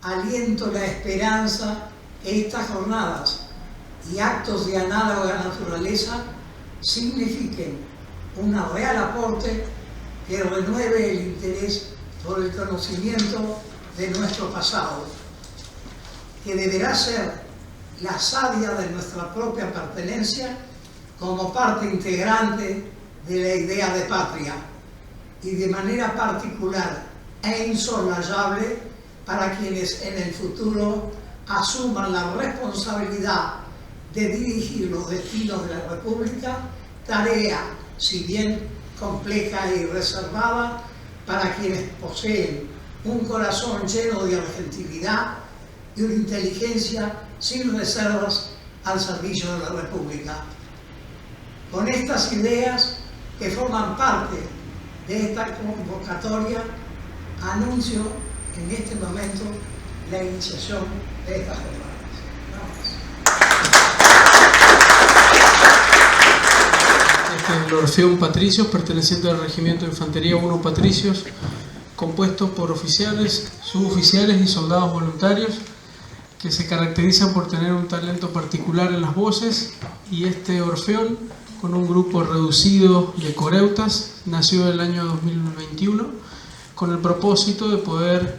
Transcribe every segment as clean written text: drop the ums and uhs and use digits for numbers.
aliento la esperanza que estas jornadas y actos de análoga naturaleza signifiquen un real aporte que renueve el interés por el conocimiento de nuestro pasado, que deberá ser la savia de nuestra propia pertenencia como parte integrante de la idea de patria y de manera particular e insolayable para quienes en el futuro asuman la responsabilidad de dirigir los destinos de la República, tarea, si bien compleja y reservada, para quienes poseen un corazón lleno de argentinidad y una inteligencia sin reservas al servicio de la República. Con estas ideas que forman parte de esta convocatoria, anuncio en este momento la iniciación de estas jornadas. Este es el Orfeón Patricios, perteneciente al Regimiento de Infantería 1 Patricios, compuesto por oficiales, suboficiales y soldados voluntarios que se caracterizan por tener un talento particular en las voces, y este Orfeón, con un grupo reducido de coreutas, nació el año 2021 con el propósito de poder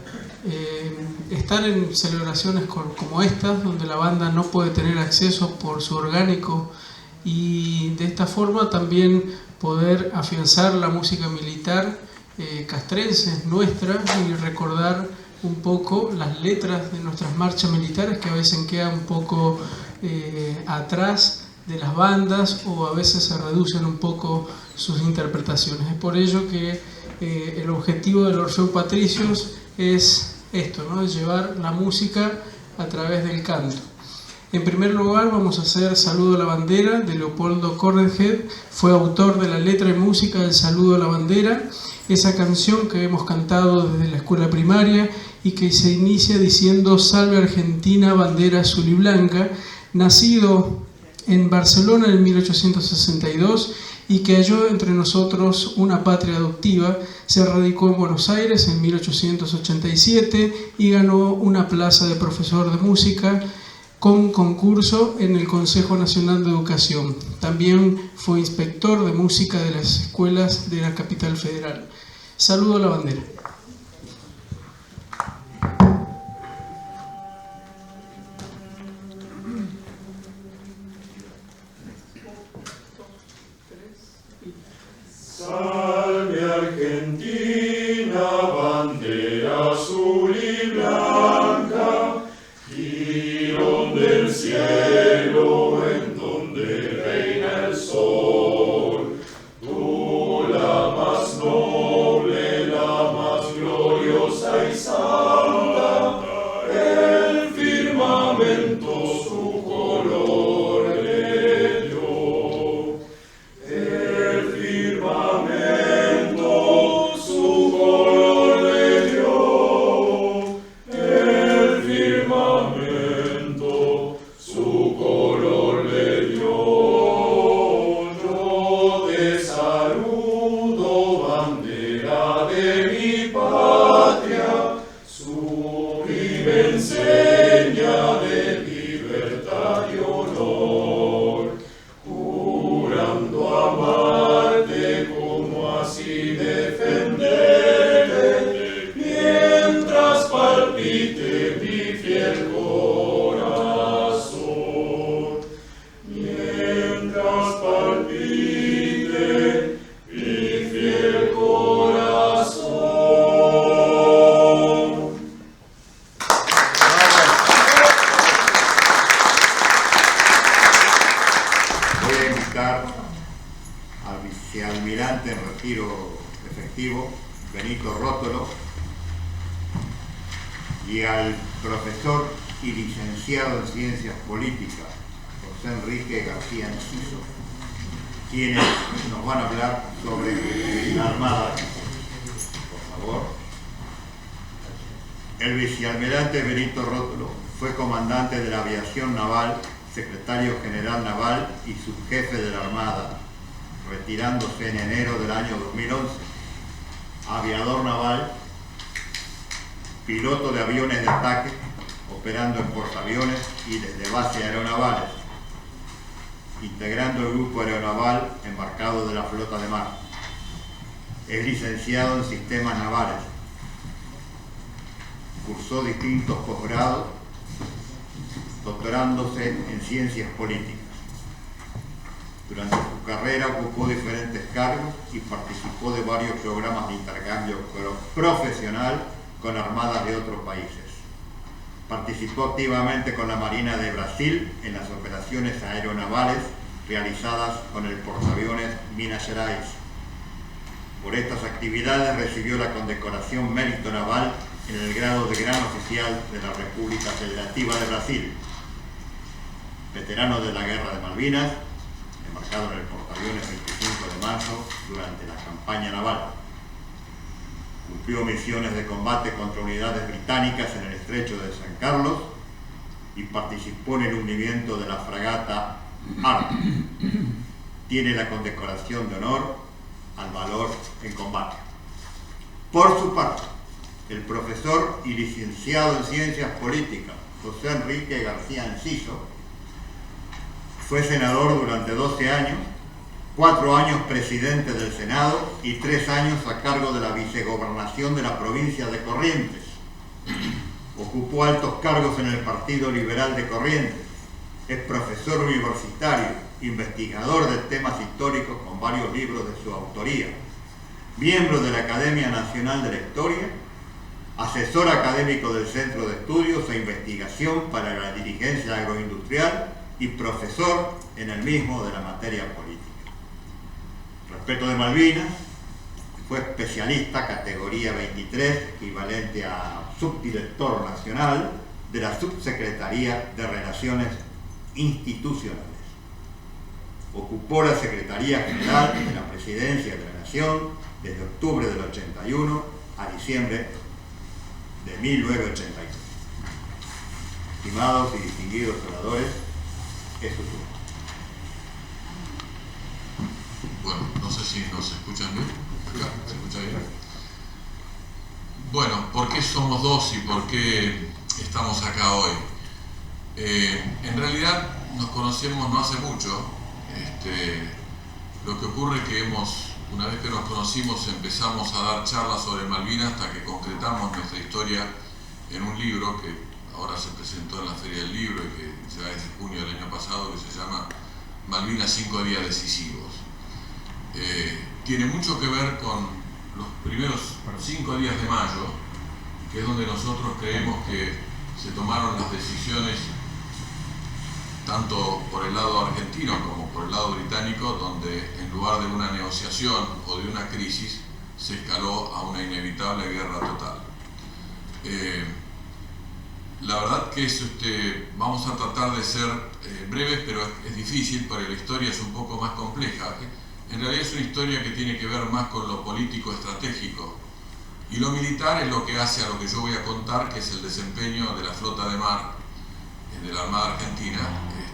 estar en celebraciones como estas, donde la banda no puede tener acceso por su orgánico, y de esta forma también poder afianzar la música militar castrense nuestra y recordar un poco las letras de nuestras marchas militares, que a veces quedan un poco atrás de las bandas, o a veces se reducen un poco sus interpretaciones. Es por ello que el objetivo del Orfeón Patricios es esto, ¿no? Es llevar la música a través del canto. En primer lugar vamos a hacer Saludo a la Bandera de Leopoldo Corredhead. Fue autor de la letra y música del Saludo a la Bandera, esa canción que hemos cantado desde la escuela primaria y que se inicia diciendo: Salve Argentina, bandera azul y blanca, nacido en Barcelona en 1862 y que halló entre nosotros una patria adoptiva. Se radicó en Buenos Aires en 1887 y ganó una plaza de profesor de música con concurso en el Consejo Nacional de Educación. También fue inspector de música de las escuelas de la capital federal. Saludo a la bandera. Salve Argentina, bandera azul y blanca, jirón del cielo en donde reina el sol. Tú, la más noble, la más gloriosa y santa, el firmamento su color le dio. El firmamento su color le dio. El firmamento su color le dio. Yo te saludo, bandera de mi patria, sublime enseña de libertad y honor, jurando amarte como así defenderte, mientras palpite mi fiel corazón, mientras palpite mi fiel corazón. Voy a invitar al vicealmirante en retiro efectivo, Benito Rótolo, y al profesor y licenciado en Ciencias Políticas, José Enrique García Enciso, quienes nos van a hablar sobre la Armada. Por favor. El vicealmirante Benito Rótolo fue comandante de la aviación naval, secretario general naval y subjefe de la Armada, retirándose en enero del año 2011. Aviador naval, piloto de aviones de ataque, operando en portaaviones y desde bases aeronavales, integrando el grupo aeronaval embarcado de la flota de mar. Es licenciado en sistemas navales. Cursó distintos posgrados, doctorándose en ciencias políticas. Durante su carrera ocupó diferentes cargos y participó de varios programas de intercambio profesional con armadas de otros países. Participó activamente con la Marina de Brasil en las operaciones aeronavales realizadas con el portaaviones Minas Gerais. Por estas actividades recibió la condecoración Mérito Naval en el grado de Gran Oficial de la República Federativa de Brasil. Veterano de la Guerra de Malvinas, embarcado en el portaaviones 25 de marzo durante la campaña naval. Cumplió misiones de combate contra unidades británicas en el estrecho de San Carlos y participó en el hundimiento de la fragata Ark. Tiene la condecoración de honor al valor en combate. Por su parte, el profesor y licenciado en Ciencias Políticas José Enrique García Enciso fue senador durante 12 años, 4 años presidente del Senado y 3 años a cargo de la vicegobernación de la provincia de Corrientes. Ocupó altos cargos en el Partido Liberal de Corrientes. Es profesor universitario, investigador de temas históricos con varios libros de su autoría, miembro de la Academia Nacional de la Historia, asesor académico del Centro de Estudios e Investigación para la Dirigencia Agroindustrial y profesor en el mismo de la materia política. Respecto de Malvinas, fue especialista categoría 23, equivalente a subdirector nacional de la Subsecretaría de Relaciones Institucionales. Ocupó la Secretaría General de la Presidencia de la Nación desde octubre del 81 a diciembre de 1983. Estimados y distinguidos oradores, es su turno. Bueno, no sé si nos escuchan bien. Acá, ¿se escucha bien? Bueno, ¿por qué somos dos y por qué estamos acá hoy? En realidad nos conocemos no hace mucho. Lo que ocurre es que una vez que nos conocimos, empezamos a dar charlas sobre Malvinas hasta que concretamos nuestra historia en un libro que ahora se presentó en la Feria del Libro y que ya es de junio del año pasado, que se llama Malvinas 5 días decisivos. Tiene mucho que ver con los primeros 5 días de mayo, que es donde nosotros creemos que se tomaron las decisiones tanto por el lado argentino como por el lado británico, donde en lugar de una negociación o de una crisis se escaló a una inevitable guerra total. La verdad que vamos a tratar de ser breves, pero es difícil porque la historia es un poco más compleja. En realidad es una historia que tiene que ver más con lo político estratégico, y lo militar es lo que hace a lo que yo voy a contar, que es el desempeño de la flota de mar de la Armada Argentina,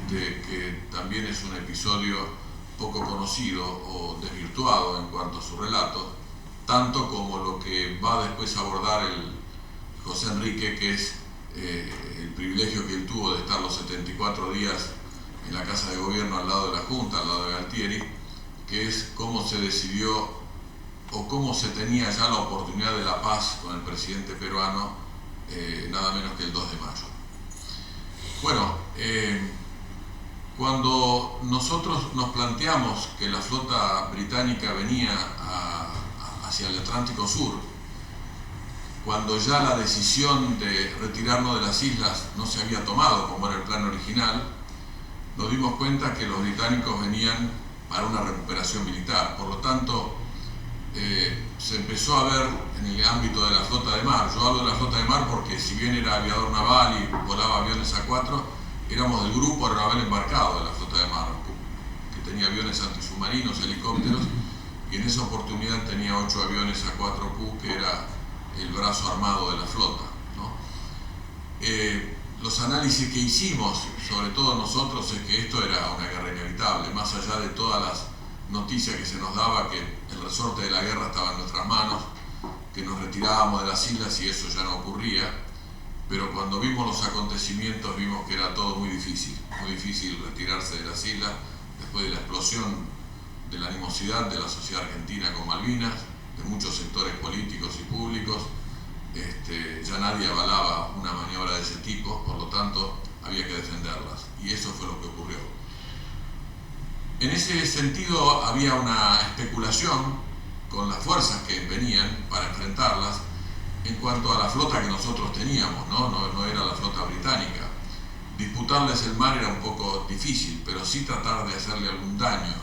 que también es un episodio poco conocido o desvirtuado en cuanto a su relato, tanto como lo que va después a abordar el José Enrique, que es el privilegio que él tuvo de estar los 74 días en la Casa de Gobierno al lado de la Junta, al lado de Galtieri, que es cómo se decidió o cómo se tenía ya la oportunidad de la paz con el presidente peruano, nada menos que el 2 de mayo. Bueno, cuando nosotros nos planteamos que la flota británica venía hacia el Atlántico Sur, cuando ya la decisión de retirarnos de las islas no se había tomado como era el plan original, nos dimos cuenta que los británicos venían para una recuperación militar. Por lo tanto, se empezó a ver en el ámbito de la flota de mar. Yo hablo de la flota de mar porque, si bien era aviador naval y volaba aviones A4, éramos del grupo aeronaval embarcado de la flota de mar, que tenía aviones antisubmarinos, helicópteros, y en esa oportunidad tenía 8 aviones A4Q, que era el brazo armado de la flota, ¿no? Los análisis que hicimos, sobre todo nosotros, es que esto era una guerra inevitable, más allá de todas las noticias que se nos daba que el resorte de la guerra estaba en nuestras manos, que nos retirábamos de las islas y eso ya no ocurría, pero cuando vimos los acontecimientos vimos que era todo muy difícil retirarse de las islas después de la explosión de la animosidad de la sociedad argentina con Malvinas, de muchos sectores políticos y públicos. Ya nadie avalaba una maniobra de ese tipo, por lo tanto había que defenderlas, y eso fue lo que ocurrió. En ese sentido había una especulación con las fuerzas que venían para enfrentarlas en cuanto a la flota que nosotros teníamos, no era la flota británica. Disputarles el mar era un poco difícil, pero sí tratar de hacerle algún daño.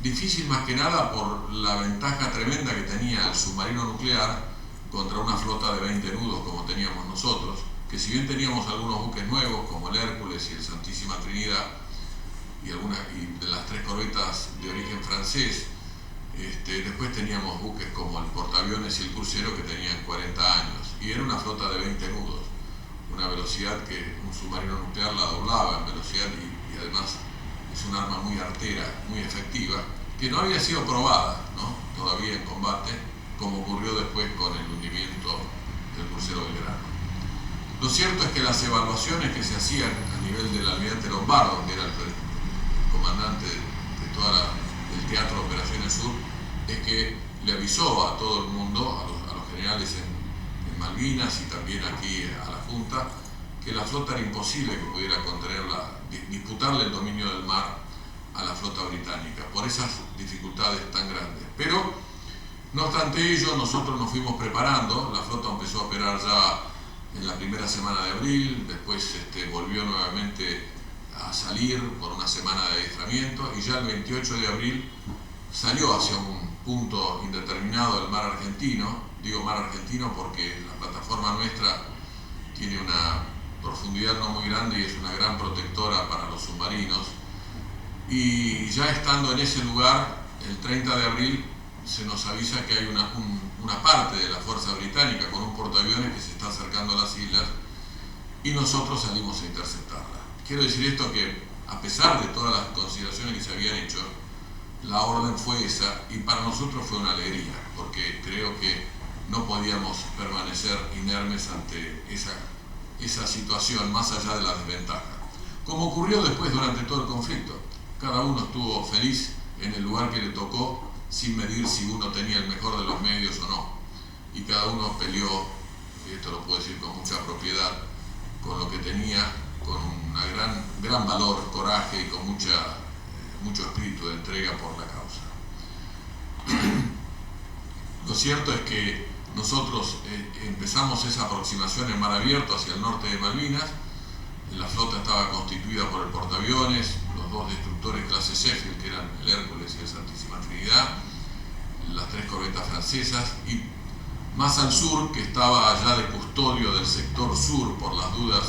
Difícil más que nada por la ventaja tremenda que tenía el submarino nuclear contra una flota de 20 nudos como teníamos nosotros, que si bien teníamos algunos buques nuevos como el Hércules y el Santísima Trinidad y de las 3 corbetas de origen francés, después teníamos buques como el portaaviones y el crucero que tenían 40 años y era una flota de 20 nudos, una velocidad que un submarino nuclear la doblaba en velocidad y además es un arma muy artera, muy efectiva, que no había sido probada, todavía en combate, como ocurrió después con el hundimiento del crucero Belgrano. Lo cierto es que las evaluaciones que se hacían a nivel del almirante Lombardo, que era el comandante de todo el Teatro de Operaciones Sur, es que le avisó a todo el mundo, a los generales en Malvinas y también aquí a la Junta, que la flota era imposible que pudiera contenerla, disputarle el dominio del mar a la flota británica, por esas dificultades tan grandes. Pero, no obstante ello, nosotros nos fuimos preparando, la flota empezó a operar ya en la primera semana de abril, después volvió nuevamente a salir por una semana de adiestramiento y ya el 28 de abril salió hacia un punto indeterminado del mar argentino. Digo mar argentino porque la plataforma nuestra tiene una profundidad no muy grande y es una gran protectora para los submarinos, y ya estando en ese lugar, el 30 de abril se nos avisa que hay una parte de la fuerza británica con un portaaviones que se está acercando a las islas y nosotros salimos a interceptarla. Quiero decir esto que a pesar de todas las consideraciones que se habían hecho, la orden fue esa y para nosotros fue una alegría, porque creo que no podíamos permanecer inermes ante esa situación más allá de la desventaja. Como ocurrió después durante todo el conflicto, cada uno estuvo feliz en el lugar que le tocó sin medir si uno tenía el mejor de los medios o no, y cada uno peleó, y esto lo puedo decir con mucha propiedad, con lo que tenía, con un gran valor, coraje y con mucho espíritu de entrega por la causa. Lo cierto es que nosotros empezamos esa aproximación en mar abierto hacia el norte de Malvinas. La flota estaba constituida por el portaaviones, los 2 destructores clase Sheffield, que eran el Hércules y el Santísima Trinidad, las 3 corbetas francesas, y más al sur, que estaba allá de custodio del sector sur, por las dudas,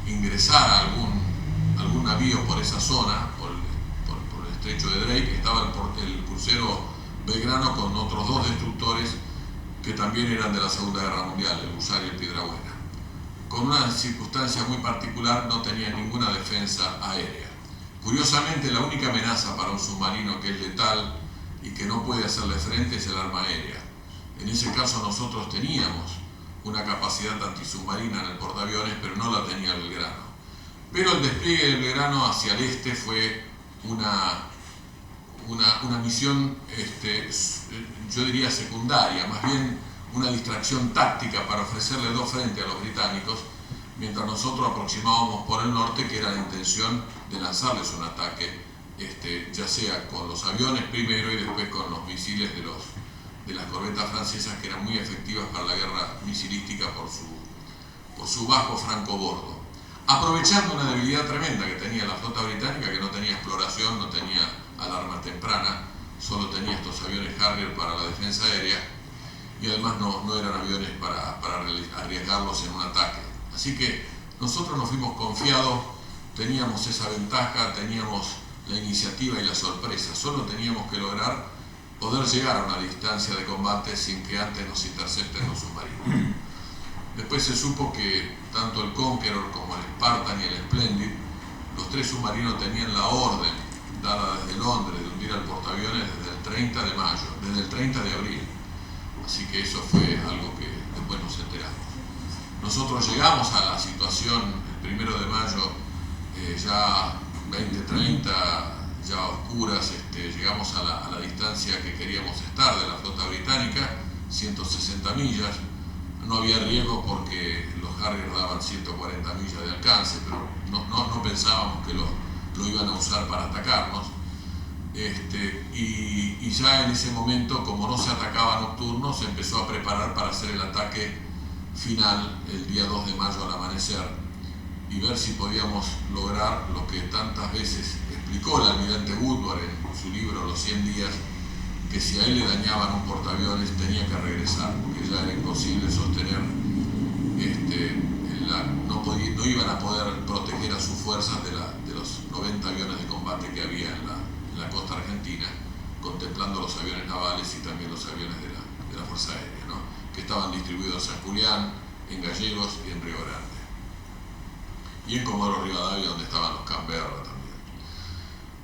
ingresara algún navío por esa zona, por el estrecho de Drake, estaba el crucero Belgrano con otros 2 destructores que también eran de la Segunda Guerra Mundial, el Husar y el Piedrabuena. Con una circunstancia muy particular, no tenía ninguna defensa aérea. Curiosamente, la única amenaza para un submarino que es letal y que no puede hacerle frente es el arma aérea. En ese caso nosotros teníamos una capacidad antisubmarina en el portaaviones, pero no la tenía el Belgrano. Pero el despliegue del Belgrano hacia el este fue una misión, yo diría secundaria, más bien una distracción táctica para ofrecerle 2 frentes a los británicos, mientras nosotros aproximábamos por el norte, que era la intención de lanzarles un ataque, ya sea con los aviones primero y después con los misiles de las corbetas francesas, que eran muy efectivas para la guerra misilística por su bajo francobordo. Aprovechando una debilidad tremenda que tenía la flota británica, que no tenía exploración, no tenía alarma temprana, solo tenía estos aviones Harrier para la defensa aérea y además no eran aviones para arriesgarlos en un ataque. Así que nosotros nos fuimos confiados, teníamos esa ventaja, teníamos la iniciativa y la sorpresa, solo teníamos que lograr poder llegar a una distancia de combate sin que antes nos intercepten los submarinos. Después se supo que tanto el Conqueror como el Spartan y el Splendid, los 3 submarinos tenían la orden dada desde Londres de hundir al portaaviones desde el 30 de abril. Así que eso fue algo que después nos enteramos. Nosotros llegamos a la situación el 1 de mayo, ya 20:30, ya a oscuras, llegamos a la distancia que queríamos estar de la flota británica, 160 millas. No había riesgo porque los Harrier daban 140 millas de alcance, pero no pensábamos que lo iban a usar para atacarnos. Y ya en ese momento, como no se atacaba nocturno, se empezó a preparar para hacer el ataque final el día 2 de mayo al amanecer y ver si podíamos lograr lo que tantas veces explicó el almirante Woodward en su libro Los 100 días, que si a él le dañaban un portaaviones tenía que regresar, porque ya era imposible sostener, no iban a poder proteger a sus fuerzas de los 90 aviones de combate que había en la costa argentina, contemplando los aviones navales y también los aviones de la Fuerza Aérea, ¿no? Que estaban distribuidos en Julián, en Gallegos y en Río Grande. Y en Comodoro Rivadavia, donde estaban los Canberra también.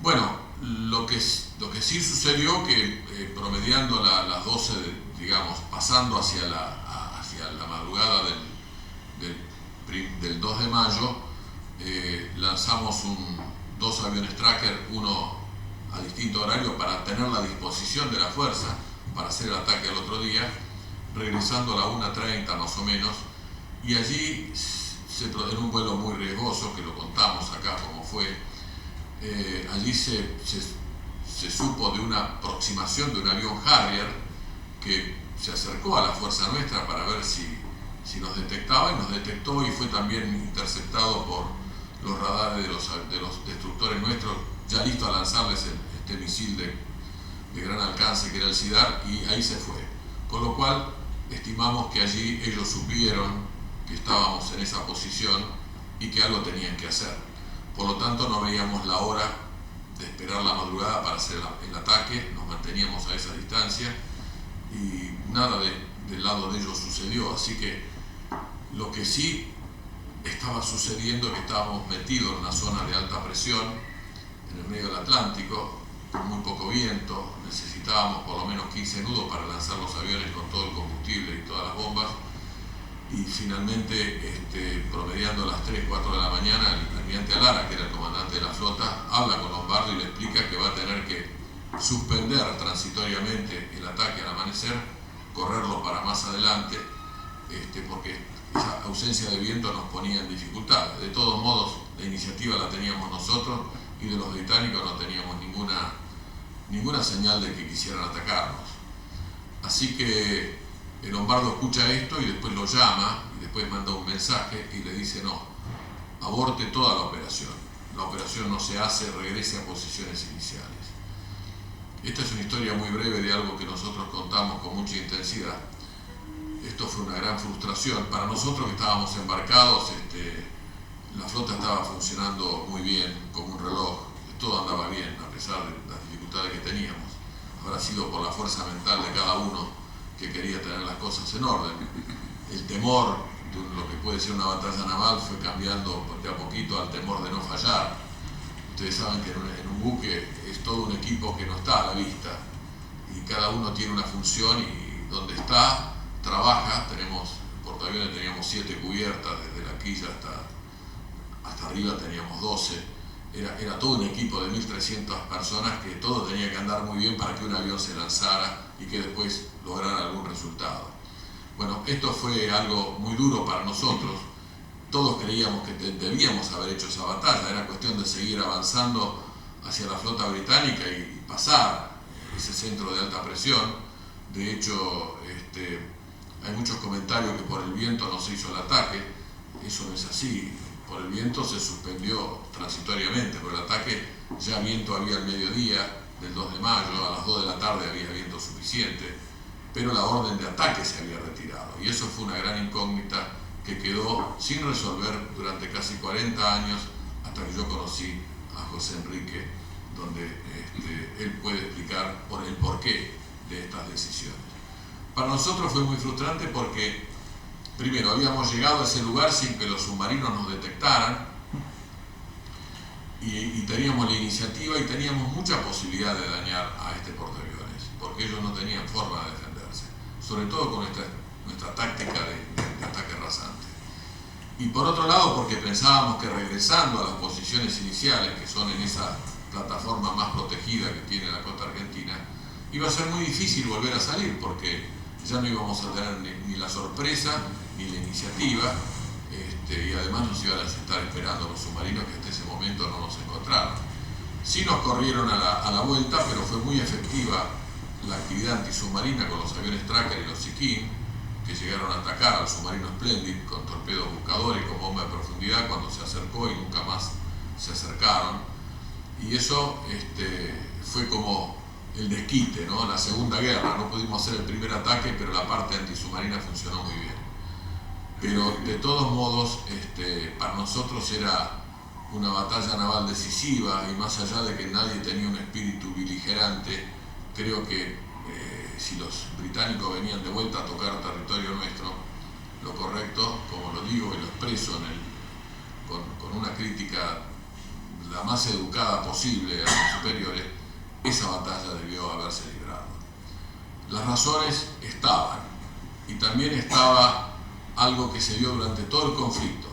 Bueno, lo que sí sucedió que promediando las 12, digamos, pasando hacia la madrugada del 2 de mayo, lanzamos dos aviones tracker, uno a distinto horario para tener la disposición de la fuerza para hacer el ataque al otro día, regresando a la 1:30 más o menos, y allí en un vuelo muy riesgoso, que lo contamos acá como fue, allí se supo de una aproximación de un avión Harrier que se acercó a la fuerza nuestra para ver si nos detectaba, y nos detectó, y fue también interceptado por los radares de los destructores nuestros, ya listos a lanzarles este misil de gran alcance que era el SIDAR, y ahí se fue. Con lo cual estimamos que allí ellos supieron que estábamos en esa posición y que algo tenían que hacer. Por lo tanto, no veíamos la hora de esperar la madrugada para hacer el ataque, nos manteníamos a esa distancia y nada del lado de ellos sucedió. Así que lo que sí estaba sucediendo es que estábamos metidos en una zona de alta presión en el medio del Atlántico, con muy poco viento, necesitábamos por lo menos 15 nudos para lanzar los aviones con todo el combustible y todas las bombas, y finalmente, promediando a las 3, 4 de la mañana, el almirante Alara, que era el comandante de la flota, habla con Lombardo y le explica que va a tener que suspender transitoriamente el ataque al amanecer, correrlo para más adelante, porque esa ausencia de viento nos ponía en dificultad. De todos modos, la iniciativa la teníamos nosotros, y de los británicos no teníamos ninguna señal de que quisieran atacarnos. Así que el Lombardo escucha esto y después lo llama, y después manda un mensaje y le dice: no, aborte toda la operación no se hace, regrese a posiciones iniciales. Esta es una historia muy breve de algo que nosotros contamos con mucha intensidad. Esto fue una gran frustración para nosotros que estábamos embarcados. La flota estaba funcionando muy bien, como un reloj, todo andaba bien a pesar de las dificultades que teníamos. Habrá sido por la fuerza mental de cada uno que quería tener las cosas en orden. El temor de lo que puede ser una batalla naval fue cambiando de a poquito al temor de no fallar. Ustedes saben que en un buque es todo un equipo que no está a la vista, y cada uno tiene una función, y donde está, trabaja. Tenemos portaaviones, teníamos 7 cubiertas, desde la quilla hasta arriba teníamos 12. Era todo un equipo de 1.300 personas que todo tenía que andar muy bien para que un avión se lanzara y que después lograra algún resultado. Bueno, esto fue algo muy duro para nosotros. Todos creíamos que debíamos haber hecho esa batalla, era cuestión de seguir avanzando hacia la flota británica y pasar ese centro de alta presión. De hecho, hay muchos comentarios que por el viento no se hizo el ataque. Eso no es así. Por el viento se suspendió transitoriamente, pero el ataque ya viento había al mediodía del 2 de mayo, a las 2 de la tarde había viento suficiente, pero la orden de ataque se había retirado, y eso fue una gran incógnita que quedó sin resolver durante casi 40 años, hasta que yo conocí a José Enrique, donde él puede explicar el porqué de estas decisiones. Para nosotros fue muy frustrante porque, primero, habíamos llegado a ese lugar sin que los submarinos nos detectaran, y teníamos la iniciativa y teníamos mucha posibilidad de dañar a este portaaviones, porque ellos no tenían forma de defenderse. sobre todo con nuestra táctica de ataque rasante. Y por otro lado, porque pensábamos que regresando a las posiciones iniciales, que son en esa plataforma más protegida que tiene la costa argentina, iba a ser muy difícil volver a salir, porque ya no íbamos a tener ni la sorpresa ni la iniciativa, y además nos iban a estar esperando los submarinos que hasta ese momento no nos encontraron. Sí nos corrieron a la vuelta, pero fue muy efectiva la actividad antisubmarina con los aviones Tracker y los Sikkim, que llegaron a atacar al submarino Splendid con torpedos buscadores y con bomba de profundidad cuando se acercó y nunca más se acercaron. Y eso fue como el desquite, ¿no? La Segunda Guerra. No pudimos hacer el primer ataque, pero la parte antisubmarina funcionó muy bien. Pero de todos modos, para nosotros era una batalla naval decisiva, y más allá de que nadie tenía un espíritu beligerante, creo que si los británicos venían de vuelta a tocar territorio nuestro, lo correcto, como lo digo y lo expreso con una crítica la más educada posible a los superiores, esa batalla debió haberse librado. Las razones estaban, y también estaba algo que se dio durante todo el conflicto.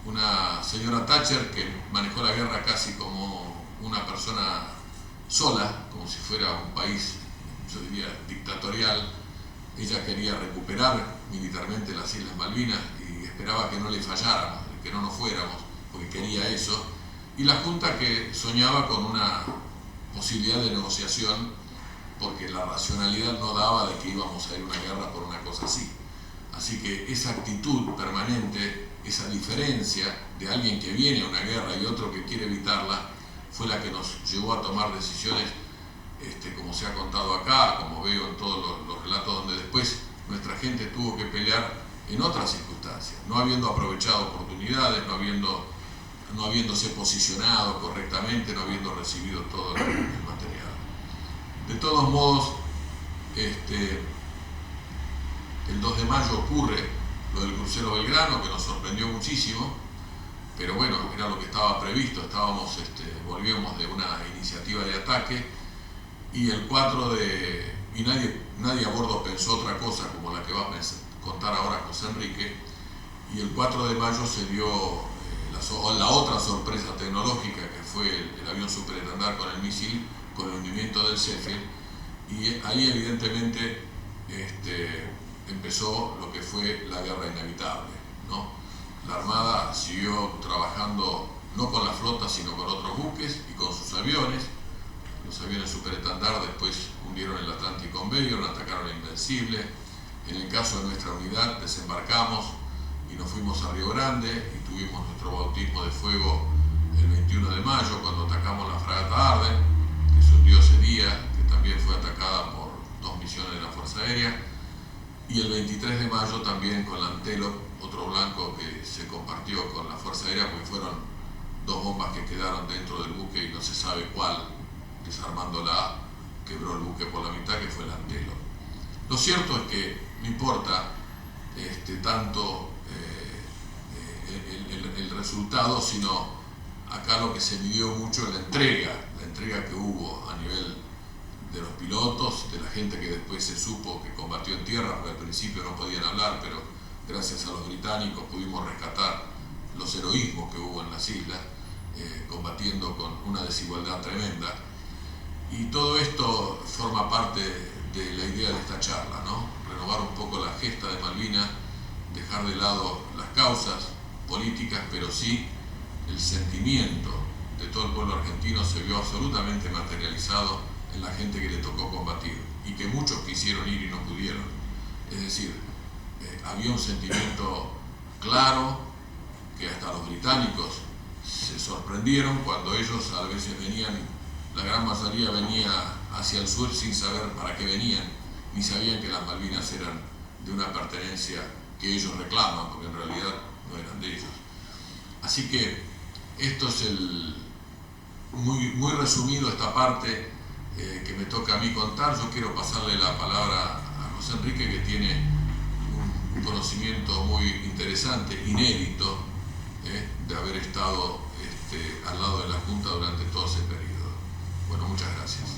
Una señora Thatcher, que manejó la guerra casi como una persona sola, como si fuera un país, yo diría, dictatorial. Ella quería recuperar militarmente las Islas Malvinas y esperaba que no le falláramos, que no nos fuéramos, porque quería eso. Y la Junta, que soñaba con una posibilidad de negociación, porque la racionalidad no daba de que íbamos a ir a una guerra por una cosa así. Así que esa actitud permanente, esa diferencia de alguien que viene a una guerra y otro que quiere evitarla, fue la que nos llevó a tomar decisiones, como se ha contado acá, como veo en todos los relatos, donde después nuestra gente tuvo que pelear en otras circunstancias, no habiendo aprovechado oportunidades, no habiéndose posicionado correctamente, no habiendo recibido todo el material. De todos modos, el 2 de mayo ocurre lo del crucero Belgrano, que nos sorprendió muchísimo, pero bueno, era lo que estaba previsto. Volvíamos de una iniciativa de ataque, y el 4 de... y nadie a bordo pensó otra cosa como la que va a contar ahora José Enrique, y el 4 de mayo se dio la otra sorpresa tecnológica, que fue el avión superestandar con el misil, con el hundimiento del Sheffield, y ahí evidentemente empezó lo que fue la guerra inevitable, ¿no? La Armada siguió trabajando no con la flota, sino con otros buques y con sus aviones. Los aviones superestandar después hundieron el Atlantic Conveyor, atacaron el Invencible. En el caso de nuestra unidad, desembarcamos y nos fuimos a Río Grande y tuvimos nuestro bautismo de fuego el 21 de mayo, cuando atacamos la fragata Arden, que se hundió ese día, que también fue atacada por 2 misiones de la Fuerza Aérea. Y el 23 de mayo también con la Antelope, otro blanco que se compartió con la Fuerza Aérea, porque fueron 2 bombas que quedaron dentro del buque y no se sabe cuál, desarmándola, quebró el buque por la mitad, que fue el Antelope. Lo cierto es que no importa tanto el resultado, sino acá lo que se midió mucho es la entrega que hubo a nivel de los pilotos, de la gente que después se supo que combatió en tierra, porque al principio no podían hablar, pero gracias a los británicos pudimos rescatar los heroísmos que hubo en las islas, combatiendo con una desigualdad tremenda. Y todo esto forma parte de la idea de esta charla, ¿no? Renovar un poco la gesta de Malvinas, dejar de lado las causas políticas, pero sí el sentimiento de todo el pueblo argentino se vio absolutamente materializado en la gente que le tocó combatir, y que muchos quisieron ir y no pudieron. Es decir, había un sentimiento claro, que hasta los británicos se sorprendieron cuando ellos a veces venían, la gran mayoría venía hacia el sur sin saber para qué venían, ni sabían que las Malvinas eran de una pertenencia que ellos reclaman, porque en realidad no eran de ellos. Así que esto es muy resumido esta parte que me toca a mí contar. Yo quiero pasarle la palabra a José Enrique, que tiene un conocimiento muy interesante, inédito, de haber estado al lado de la Junta durante todo ese periodo. Bueno, muchas gracias.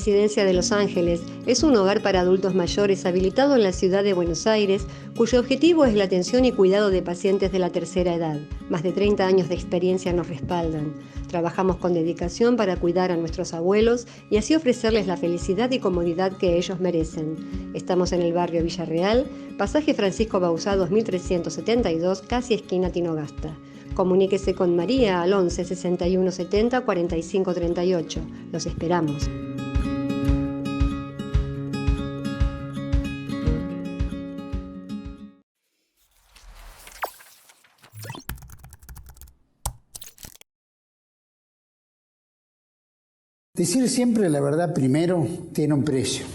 Residencia de Los Ángeles es un hogar para adultos mayores habilitado en la ciudad de Buenos Aires, cuyo objetivo es la atención y cuidado de pacientes de la tercera edad. Más de 30 años de experiencia nos respaldan. Trabajamos con dedicación para cuidar a nuestros abuelos y así ofrecerles la felicidad y comodidad que ellos merecen. Estamos en el barrio Villarreal, pasaje Francisco Bauzá 2372, casi esquina Tinogasta. Comuníquese con María al 11 61 70 45 38. Los esperamos. Decir siempre la verdad primero tiene un precio.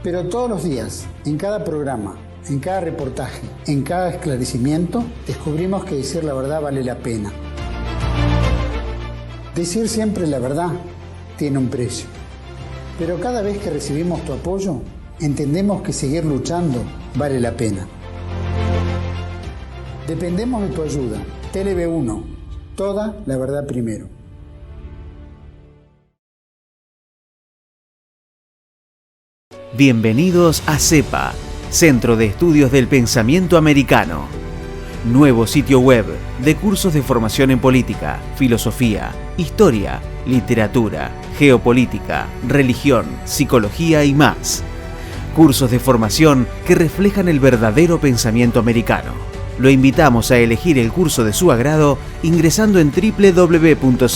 Pero todos los días, en cada programa, en cada reportaje, en cada esclarecimiento, descubrimos que decir la verdad vale la pena. Decir siempre la verdad tiene un precio. Pero cada vez que recibimos tu apoyo, entendemos que seguir luchando vale la pena. Dependemos de tu ayuda. TLV1, toda la verdad primero. Bienvenidos a CEPA, Centro de Estudios del Pensamiento Americano. Nuevo sitio web de cursos de formación en política, filosofía, historia, literatura, geopolítica, religión, psicología y más. Cursos de formación que reflejan el verdadero pensamiento americano. Lo invitamos a elegir el curso de su agrado ingresando en www.cepa.la.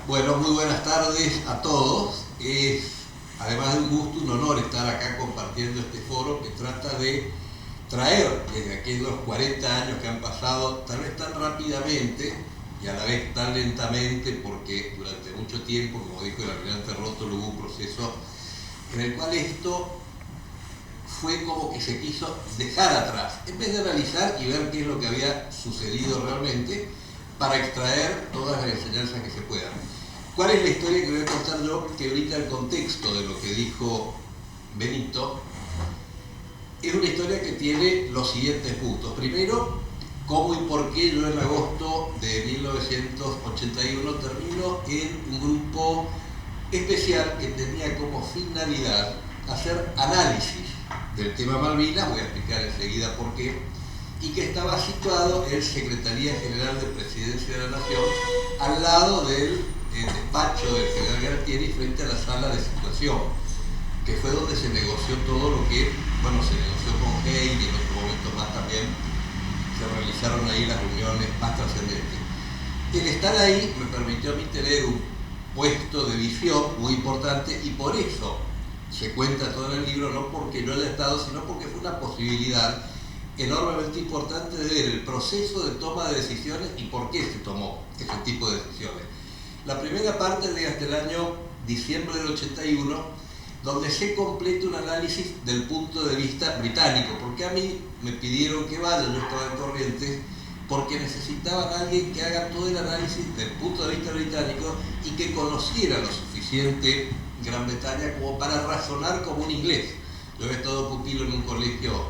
Bueno, muy buenas tardes a todos. Es además de un gusto, un honor estar acá compartiendo este foro que trata de traer desde aquellos 40 años que han pasado, tal vez tan rápidamente y a la vez tan lentamente, porque durante mucho tiempo, como dijo el almirante Rótolo, hubo un proceso en el cual esto fue como que se quiso dejar atrás, en vez de analizar y ver qué es lo que había sucedido realmente, para extraer todas las enseñanzas que se puedan. ¿Cuál es la historia que voy a contar yo, que brinda el contexto de lo que dijo Benito? Es una historia que tiene los siguientes puntos. Primero, cómo y por qué yo en agosto de 1981 termino en un grupo especial que tenía como finalidad hacer análisis del tema Malvinas, voy a explicar enseguida por qué, y que estaba situado en Secretaría General de Presidencia de la Nación, al lado del despacho del general Galtieri, frente a la sala de situación, que fue donde se negoció todo lo que, bueno, se negoció con Hay y en otros momentos más también se realizaron ahí las reuniones más trascendentes. El estar ahí me permitió a mí tener un puesto de visión muy importante y por eso se cuenta todo en el libro, no porque yo haya estado, sino porque fue una posibilidad enormemente importante de ver el proceso de toma de decisiones y por qué se tomó ese tipo de decisiones. La primera parte llega hasta el año diciembre del 81, donde se completa un análisis del punto de vista británico, porque a mí me pidieron que vaya, yo estaba en Corrientes, porque necesitaban a alguien que haga todo el análisis del punto de vista británico y que conociera lo suficiente Gran Bretaña como para razonar como un inglés. Yo había estado pupilo en un colegio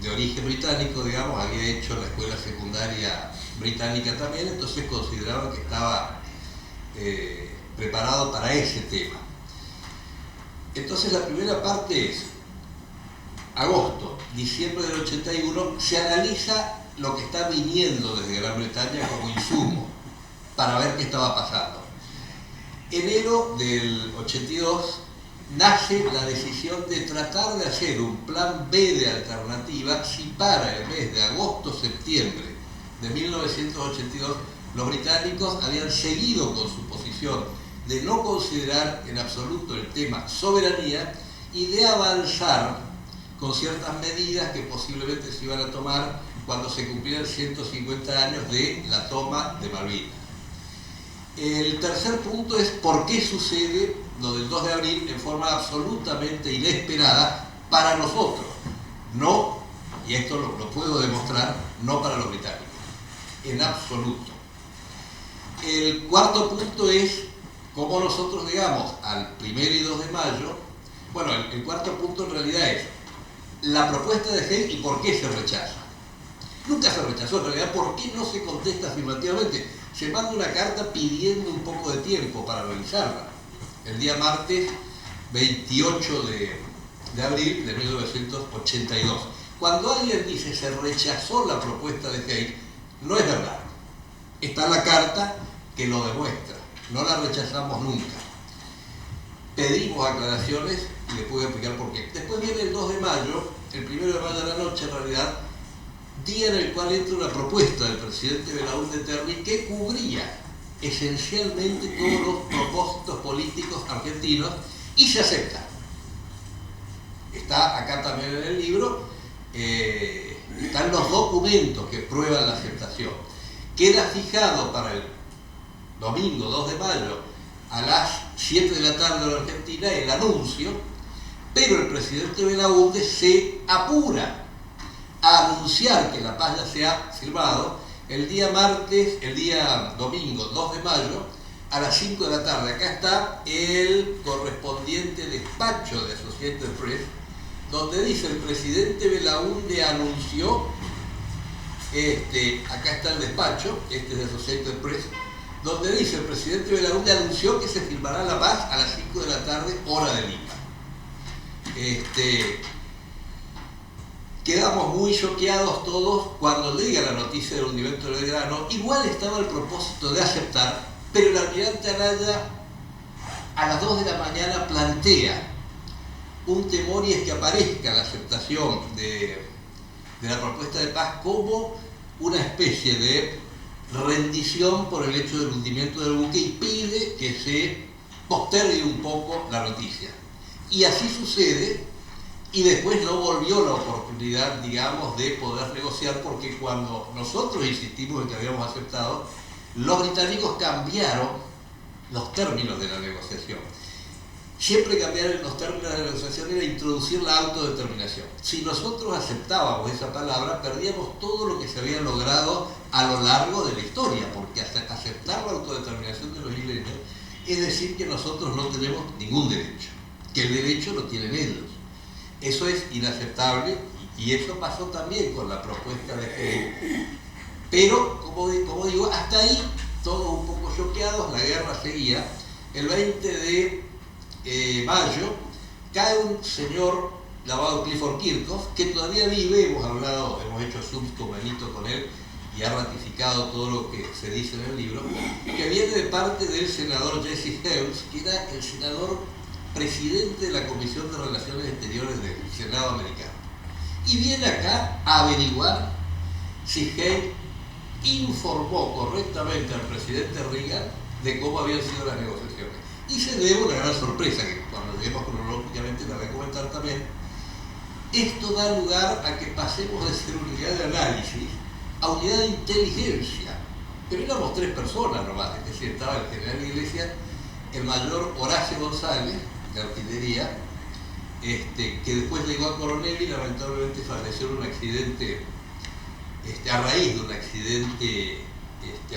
de origen británico, digamos, había hecho la escuela secundaria británica también, entonces consideraban que estaba preparado para ese tema. Entonces la primera parte es agosto, diciembre del 81, se analiza lo que está viniendo desde Gran Bretaña como insumo para ver qué estaba pasando. Enero del 82 nace la decisión de tratar de hacer un plan B de alternativa si para el mes de agosto-septiembre de 1982 los británicos habían seguido con su posición de no considerar en absoluto el tema soberanía y de avanzar con ciertas medidas que posiblemente se iban a tomar cuando se cumplieran 150 años de la toma de Malvinas. El tercer punto es por qué sucede lo del 2 de abril en forma absolutamente inesperada para nosotros. No, y esto lo puedo demostrar, no para los británicos, en absoluto. El cuarto punto es cómo nosotros llegamos al 1 y 2 de mayo. Bueno, el cuarto punto en realidad es la propuesta de Haig y por qué se rechaza. Nunca se rechazó, en realidad, ¿por qué no se contesta afirmativamente? Se manda una carta pidiendo un poco de tiempo para revisarla. El día martes 28 de abril de 1982. Cuando alguien dice se rechazó la propuesta de Haig, no es verdad. Está la carta que lo demuestra. No la rechazamos nunca. Pedimos aclaraciones y les voy a explicar por qué. Después viene el 2 de mayo, el 1 de mayo de la noche en realidad, día en el cual entra una propuesta del presidente Belaúnde Terry que cubría esencialmente todos los propósitos políticos argentinos y se acepta. Está acá también en el libro, están los documentos que prueban la aceptación. Queda fijado para el domingo 2 de mayo a las 7 de la tarde de la Argentina el anuncio, pero el presidente Belaúnde se apura a anunciar que la paz ya se ha firmado el día domingo 2 de mayo a las 5 de la tarde. Acá está el correspondiente despacho de Associated Press, donde dice el presidente Belaúnde anunció, acá está el despacho, este es de Associated Press, donde dice el presidente Belaúnde anunció que se firmará la paz a las 5 de la tarde, hora de Lima. Quedamos muy choqueados todos cuando llega la noticia del hundimiento del Belgrano. Igual estaba el propósito de aceptar, pero el almirante Araya a las 2 de la mañana plantea un temor, y es que aparezca la aceptación de la propuesta de paz como una especie de rendición por el hecho del hundimiento del buque y pide que se postergue un poco la noticia. Y así sucede. Y después no volvió la oportunidad, digamos, de poder negociar, porque cuando nosotros insistimos en que habíamos aceptado, los británicos cambiaron los términos de la negociación. Siempre cambiar los términos de la negociación era introducir la autodeterminación. Si nosotros aceptábamos esa palabra, perdíamos todo lo que se había logrado a lo largo de la historia, porque aceptar la autodeterminación de los isleños es decir que nosotros no tenemos ningún derecho, que el derecho lo tienen ellos. Eso es inaceptable y eso pasó también con la propuesta de Haig. Pero, como digo, hasta ahí todos un poco choqueados, la guerra seguía. El 20 de mayo cae un señor llamado Clifford Kirchhoff, que todavía vive, hemos hecho Zooms con Benito con él y ha ratificado todo lo que se dice en el libro, que viene de parte del senador Jesse Helms, que era el senador presidente de la Comisión de Relaciones Exteriores del Senado americano. Y viene acá a averiguar si Haig informó correctamente al presidente Reagan de cómo habían sido las negociaciones. Y se debe una gran sorpresa, que cuando lleguemos cronológicamente la voy a comentar también. Esto da lugar a que pasemos de ser unidad de análisis a unidad de inteligencia. Pero éramos 3 personas nomás, es decir, estaba el general Iglesias, el mayor Horacio González, de artillería, que después llegó a coronel y lamentablemente falleció en un accidente, a raíz de un accidente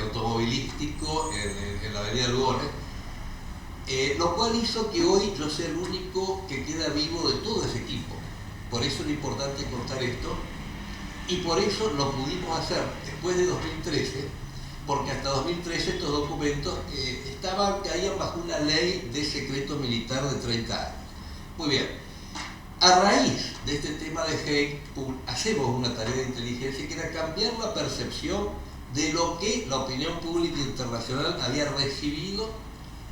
automovilístico en la avenida Lugones, lo cual hizo que hoy yo sea el único que queda vivo de todo ese equipo. Por eso era importante contar esto, y por eso lo pudimos hacer después de 2013, porque hasta 2013 estos documentos caían bajo una ley de secreto militar de 30 años. Muy bien, a raíz de este tema de Haig, hacemos una tarea de inteligencia que era cambiar la percepción de lo que la opinión pública internacional había recibido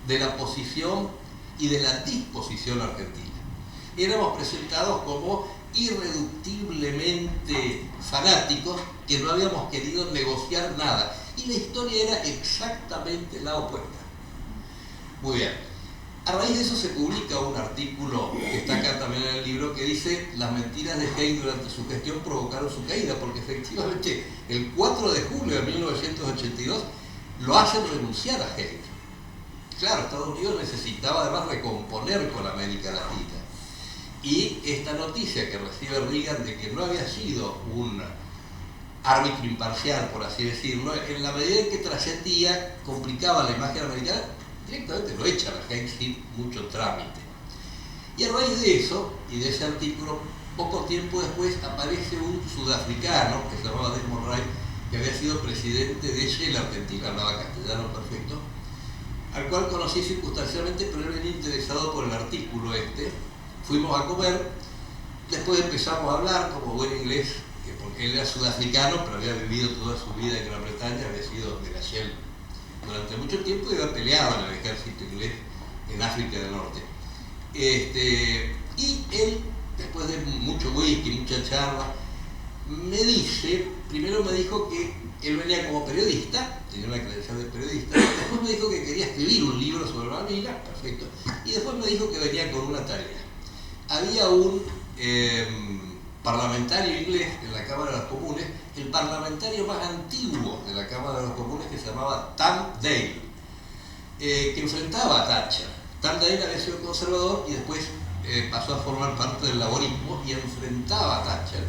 de la posición y de la disposición argentina. Éramos presentados como irreductiblemente fanáticos, que no habíamos querido negociar nada. Y la historia era exactamente la opuesta. Muy bien. A raíz de eso se publica un artículo que está acá también en el libro que dice: las mentiras de Haig durante su gestión provocaron su caída, porque efectivamente el 4 de julio de 1982 lo hacen renunciar a Haig. claro, Estados Unidos necesitaba además recomponer con América Latina. Y esta noticia que recibe Reagan de que no había sido un árbitro imparcial, por así decirlo, en la medida en que trascendía, complicaba la imagen americana, directamente lo echa a Haynes sin mucho trámite. Y a raíz de eso, y de ese artículo, poco tiempo después aparece un sudafricano que se llamaba Desmond Rice, que había sido presidente de Shell Argentina, hablaba castellano perfecto, al cual conocí circunstancialmente, pero él venía interesado por el artículo este. Fuimos a comer, después empezamos a hablar como buen inglés, porque él era sudafricano, pero había vivido toda su vida en Gran Bretaña, había sido de la Shell durante mucho tiempo y había peleado en el ejército inglés en África del Norte. Y él, después de mucho whisky, mucha charla, primero me dijo que él venía como periodista, tenía una credencial de periodista, después me dijo que quería escribir un libro sobre Malvinas, perfecto, y después me dijo que venía con una tarea. Había un parlamentario inglés en la Cámara de los Comunes, el parlamentario más antiguo de la Cámara de los Comunes, que se llamaba Tam Daly, que enfrentaba a Thatcher. Tam Daly había sido conservador y después pasó a formar parte del laborismo y enfrentaba a Thatcher.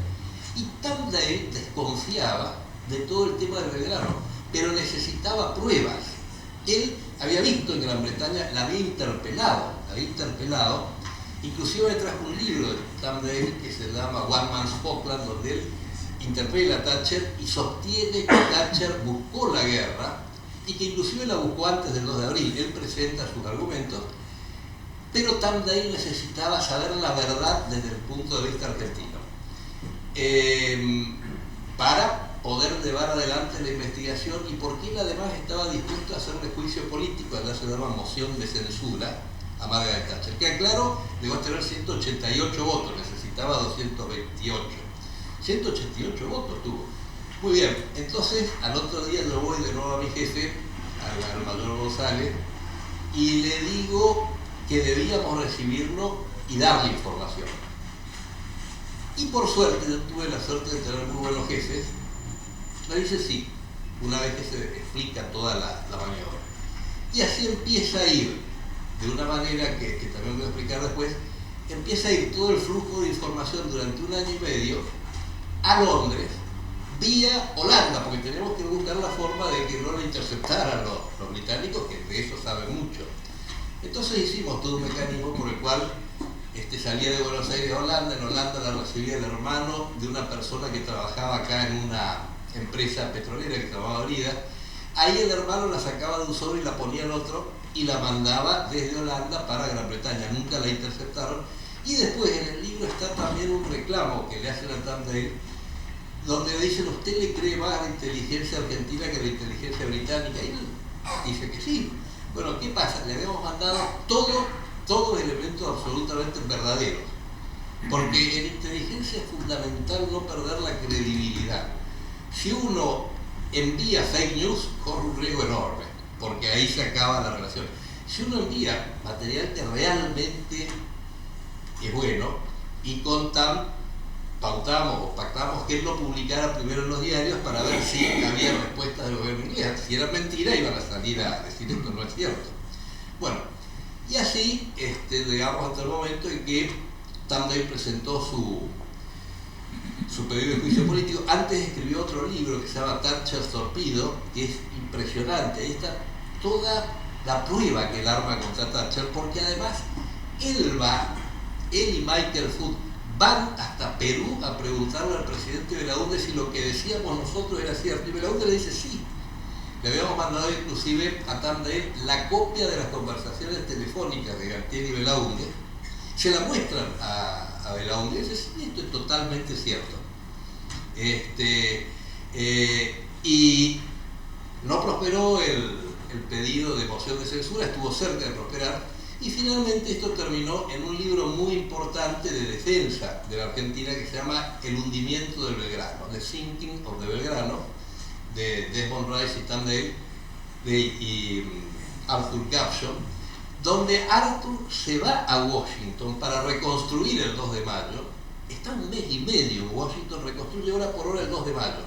Y Tam Daly desconfiaba de todo el tema del Belgrano, pero necesitaba pruebas. Él había visto en Gran Bretaña, la había interpelado, inclusive me trajo un libro de Tam Daly que se llama One Man's Falkland, donde él interpela a Thatcher y sostiene que Thatcher buscó la guerra y que inclusive la buscó antes del 2 de abril. Él presenta sus argumentos, pero Tam Daly necesitaba saber la verdad desde el punto de vista argentino para poder llevar adelante la investigación, y porque él además estaba dispuesto a hacerle juicio político, allá se llama moción de censura a Margaret Thatcher, que aclaro, llegó a tener 188 votos, necesitaba 228. 188 votos tuvo. Muy bien, entonces al otro día yo voy de nuevo a mi jefe, al mayor González, y le digo que debíamos recibirlo y darle información. Y por suerte, yo tuve la suerte de tener muy buenos jefes, me dice sí, una vez que se explica toda la maniobra. Y así empieza a ir, de una manera que también voy a explicar después, empieza a ir todo el flujo de información durante un año y medio a Londres, vía Holanda, porque teníamos que buscar la forma de que no lo interceptaran los británicos, que de eso saben mucho. Entonces hicimos todo un mecanismo por el cual salía de Buenos Aires a Holanda, en Holanda la recibía el hermano de una persona que trabajaba acá en una empresa petrolera que se llamaba Brida. Ahí el hermano la sacaba de un sobre y la ponía en otro y la mandaba desde Holanda para Gran Bretaña, nunca la interceptaron. Y después en el libro está también un reclamo que le hacen a Tam Daly, donde dicen, ¿usted le cree más a la inteligencia argentina que a la inteligencia británica? Y él dice que sí. Bueno, ¿qué pasa? Le habíamos mandado todos elementos absolutamente verdaderos, porque en inteligencia es fundamental no perder la credibilidad. Si uno envía fake news, corre un riesgo enorme, porque ahí se acaba la relación. Si uno envía material que realmente es bueno, y con Tam pactamos que él lo publicara primero en los diarios para ver si había respuestas del gobierno inglés. Si era mentira, iban a salir a decir esto no es cierto. Bueno, y así llegamos hasta el momento en que Tam Daly presentó su pedido de juicio político. Antes escribió otro libro que se llama Thatcher Torpedo, que es impresionante. Ahí está toda la prueba que él arma contra Thatcher, porque además él y Michael Foot van hasta Perú a preguntarle al presidente Belaúnde si lo que decíamos nosotros era cierto, y Belaúnde le dice sí. Le habíamos mandado inclusive a Tam Daly la copia de las conversaciones telefónicas de Galtieri y Belaúnde, se la muestran a Belaúnde y dice sí, esto es totalmente cierto. Y no prosperó el pedido de moción de censura, estuvo cerca de prosperar. Y finalmente esto terminó en un libro muy importante de defensa de la Argentina que se llama El hundimiento del Belgrano, The Sinking of the Belgrano, de Desmond Rice y Tam Daly y Arthur Gapson, donde Arthur se va a Washington para reconstruir el 2 de mayo, está un mes y medio en Washington, reconstruye hora por hora el 2 de mayo,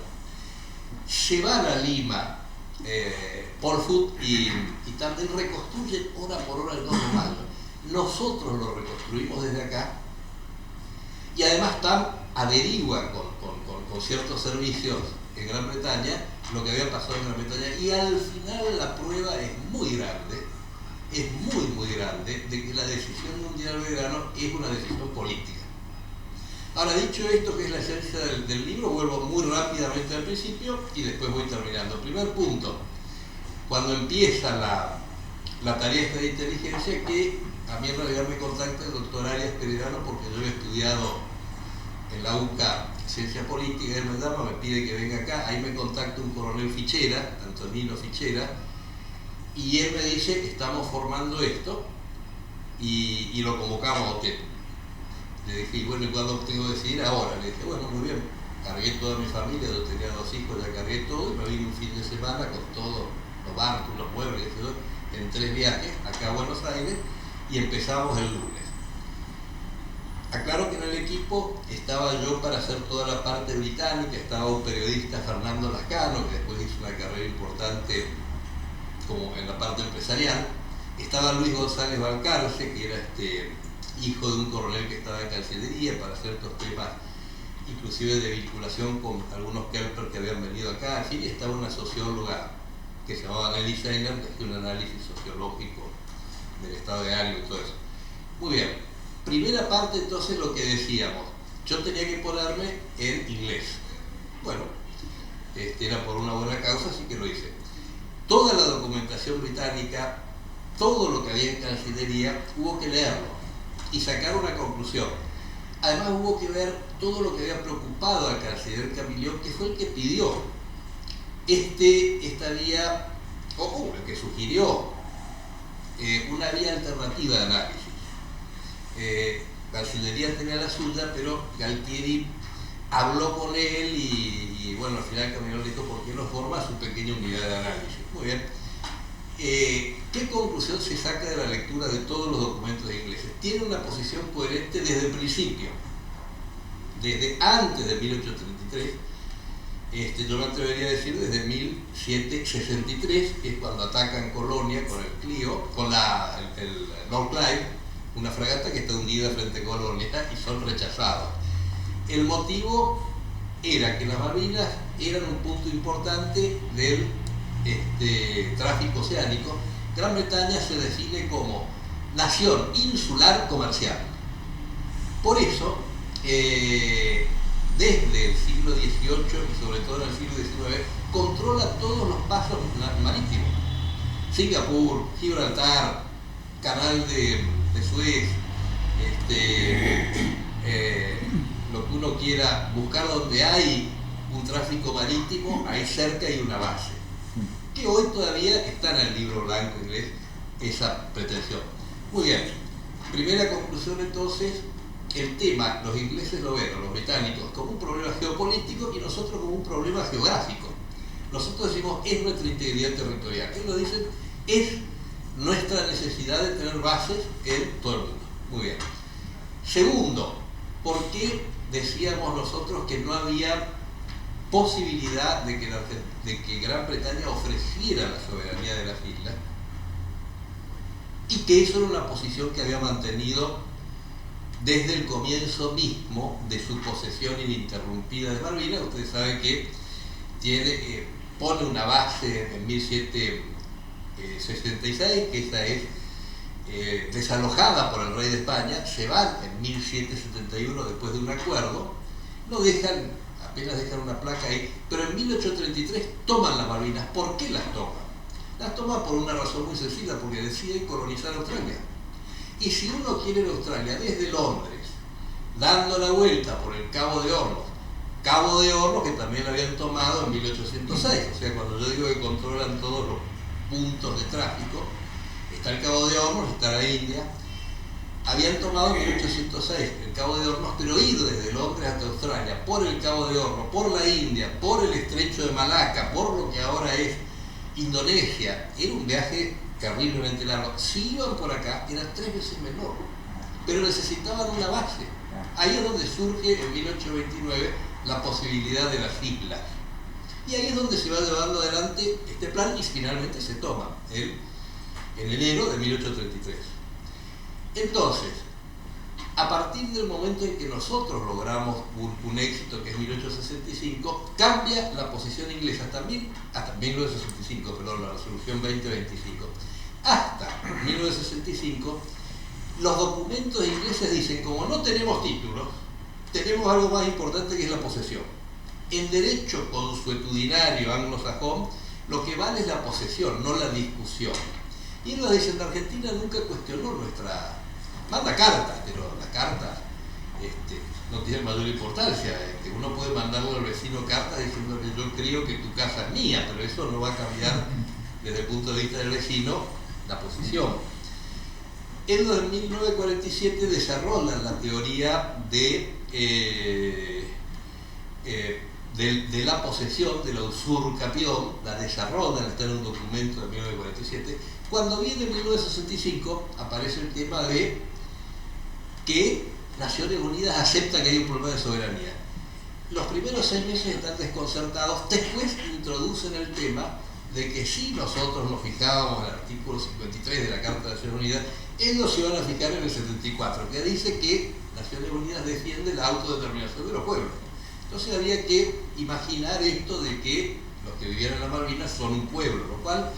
se van a Lima Paul Foot y también reconstruyen hora por hora el 2 de mayo. Nosotros lo reconstruimos desde acá y además TAM averigua con ciertos servicios en Gran Bretaña lo que había pasado en Gran Bretaña y al final la prueba es muy grande, muy grande, de que la decisión de un día del verano es una decisión política. Ahora, dicho esto, que es la esencia del libro, vuelvo muy rápidamente al principio y después voy terminando. Primer punto, cuando empieza la tarea esta de inteligencia, que a mí en realidad me contacta el doctor Arias Peregrano porque yo he estudiado en la UCA Ciencia Política, él me llama, me pide que venga acá, ahí me contacta un coronel Fichera, Antonino Fichera, y él me dice, estamos formando esto y lo convocamos a usted. Le dije, bueno, ¿y cuándo tengo que decidir? Ahora. Le dije, bueno, muy bien, cargué toda mi familia, yo tenía 2 hijos, ya cargué todo y me vine un fin de semana con todos los barcos, los muebles, en 3 viajes acá a Buenos Aires y empezamos el lunes. Aclaro que en el equipo estaba yo para hacer toda la parte británica, estaba un periodista, Fernando Lascano, que después hizo una carrera importante como en la parte empresarial, estaba Luis González Valcarce, que era hijo de un coronel que estaba en Cancillería para ciertos temas, inclusive de vinculación con algunos Kelper que habían venido acá, en fin, estaba una socióloga que se llamaba Nelly Seiner, que hacía un análisis sociológico del estado de ánimo y todo eso. Muy bien, primera parte entonces lo que decíamos, yo tenía que ponerme en inglés. Bueno, era por una buena causa, así que lo hice. Toda la documentación británica, todo lo que había en Cancillería, hubo que leerlo y sacar una conclusión. Además hubo que ver todo lo que había preocupado al canciller Camillón, que fue el que pidió esta vía, o el que sugirió una vía alternativa de análisis. Cancillería tenía la suya, pero Galtieri habló con él y bueno, al final Camillón le dijo, ¿por qué no forma su pequeña unidad de análisis? Muy bien. ¿Qué conclusión se saca de la lectura de todos los documentos ingleses? Tiene una posición coherente desde el principio, desde antes de 1833, yo me atrevería a decir desde 1763, que es cuando atacan Colonia con el Clio, con el Lord Clive, una fragata que está hundida frente a Colonia y son rechazados. El motivo era que las Malvinas eran un punto importante del tráfico oceánico. Gran Bretaña se define como nación insular comercial. Por eso, desde el siglo XVIII y sobre todo en el siglo XIX, controla todos los pasos marítimos. Singapur, Gibraltar, Canal de Suez, lo que uno quiera, buscar donde hay un tráfico marítimo, ahí cerca hay una base. Que hoy todavía está en el libro blanco inglés esa pretensión. Muy bien, primera conclusión entonces, el tema, los ingleses lo ven, los británicos, como un problema geopolítico y nosotros como un problema geográfico. Nosotros decimos, es nuestra integridad territorial. ¿Qué lo dicen? Es nuestra necesidad de tener bases en todo el mundo. Muy bien. Segundo, ¿por qué decíamos nosotros que no había posibilidad de que Gran Bretaña ofreciera la soberanía de las islas? Y que eso era una posición que había mantenido desde el comienzo mismo de su posesión ininterrumpida de Malvinas. Ustedes saben que pone una base en 1766, que esa es desalojada por el rey de España, se van en 1771 después de un acuerdo, apenas dejan una placa ahí, pero en 1833 toman las Malvinas. ¿Por qué las toman? Las toman por una razón muy sencilla, porque deciden colonizar Australia. Y si uno quiere ir a Australia desde Londres, dando la vuelta por el Cabo de Hornos que también lo habían tomado en 1806, o sea, cuando yo digo que controlan todos los puntos de tráfico, está el Cabo de Hornos, está la India, habían tomado en 1806 el Cabo de Hornos, pero ir desde Londres hasta Australia, por el Cabo de Hornos, por la India, por el Estrecho de Malaca, por lo que ahora es Indonesia, era un viaje terriblemente largo. Si iban por acá, era 3 veces menor, pero necesitaban una base. Ahí es donde surge en 1829 la posibilidad de las islas. Y ahí es donde se va llevando adelante este plan y finalmente se toma en enero de 1833. Entonces, a partir del momento en que nosotros logramos un éxito, que es 1865, cambia la posición inglesa hasta 1965, perdón, la resolución 2025. Hasta 1965, los documentos ingleses dicen, como no tenemos títulos, tenemos algo más importante que es la posesión. En derecho consuetudinario anglosajón, lo que vale es la posesión, no la discusión. Y ellos dicen, la Argentina nunca cuestionó nuestra... Manda cartas, pero la carta no tiene mayor importancia. Uno puede mandarle al vecino cartas diciendo que yo creo que tu casa es mía, pero eso no va a cambiar desde el punto de vista del vecino la posición. En 1947 desarrollan la teoría de la posesión, de la usurpación, la desarrollan, está en un documento de 1947. Cuando viene 1965 aparece el tema de que Naciones Unidas acepta que hay un problema de soberanía. Los primeros 6 meses están desconcertados, después introducen el tema de que si nosotros nos fijábamos en el artículo 53 de la Carta de Naciones Unidas, ellos se van a fijar en el 74, que dice que Naciones Unidas defiende la autodeterminación de los pueblos. Entonces había que imaginar esto de que los que vivían en las Malvinas son un pueblo, lo cual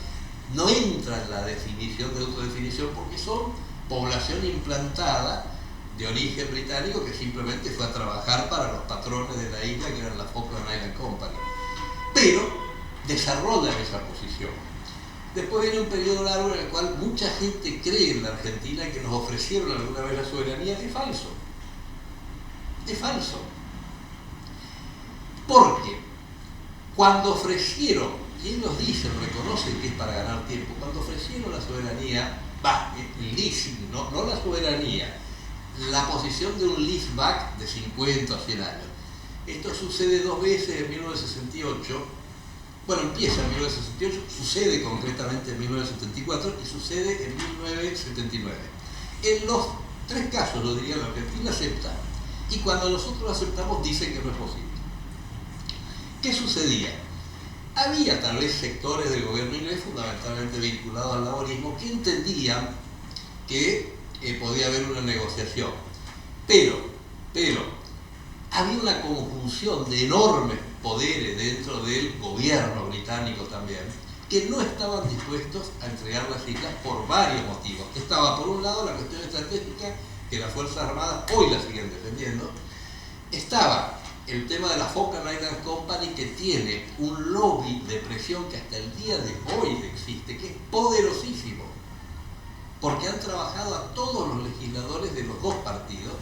no entra en la definición de autodefinición porque son población implantada de origen británico que simplemente fue a trabajar para los patrones de la isla, que eran la Falkland Island Company. Pero desarrollan esa posición. Después viene un periodo largo en el cual mucha gente cree en la Argentina que nos ofrecieron alguna vez la soberanía. Es falso. Es falso. Porque cuando ofrecieron, y ellos dicen, reconocen que es para ganar tiempo, cuando ofrecieron la soberanía, el leasing, no la soberanía, la posición de un leaseback de 50 a 100 años. Esto sucede 2 veces en 1968, bueno, empieza en 1968, sucede concretamente en 1974 y sucede en 1979. En los 3 casos, lo diría, la Argentina acepta, y cuando nosotros aceptamos dicen que no es posible. ¿Qué sucedía? Había tal vez sectores del gobierno inglés, fundamentalmente vinculados al laborismo, que entendían que podía haber una negociación. Pero, había una conjunción de enormes poderes dentro del gobierno británico también, que no estaban dispuestos a entregar las islas por varios motivos. Estaba, por un lado, la cuestión estratégica, que las Fuerzas Armadas hoy la siguen defendiendo. Estaba el tema de la Falkland Island Company, que tiene un lobby de presión que hasta el día de hoy existe, que es poderosísimo, porque han trabajado a todos los legisladores de los 2 partidos.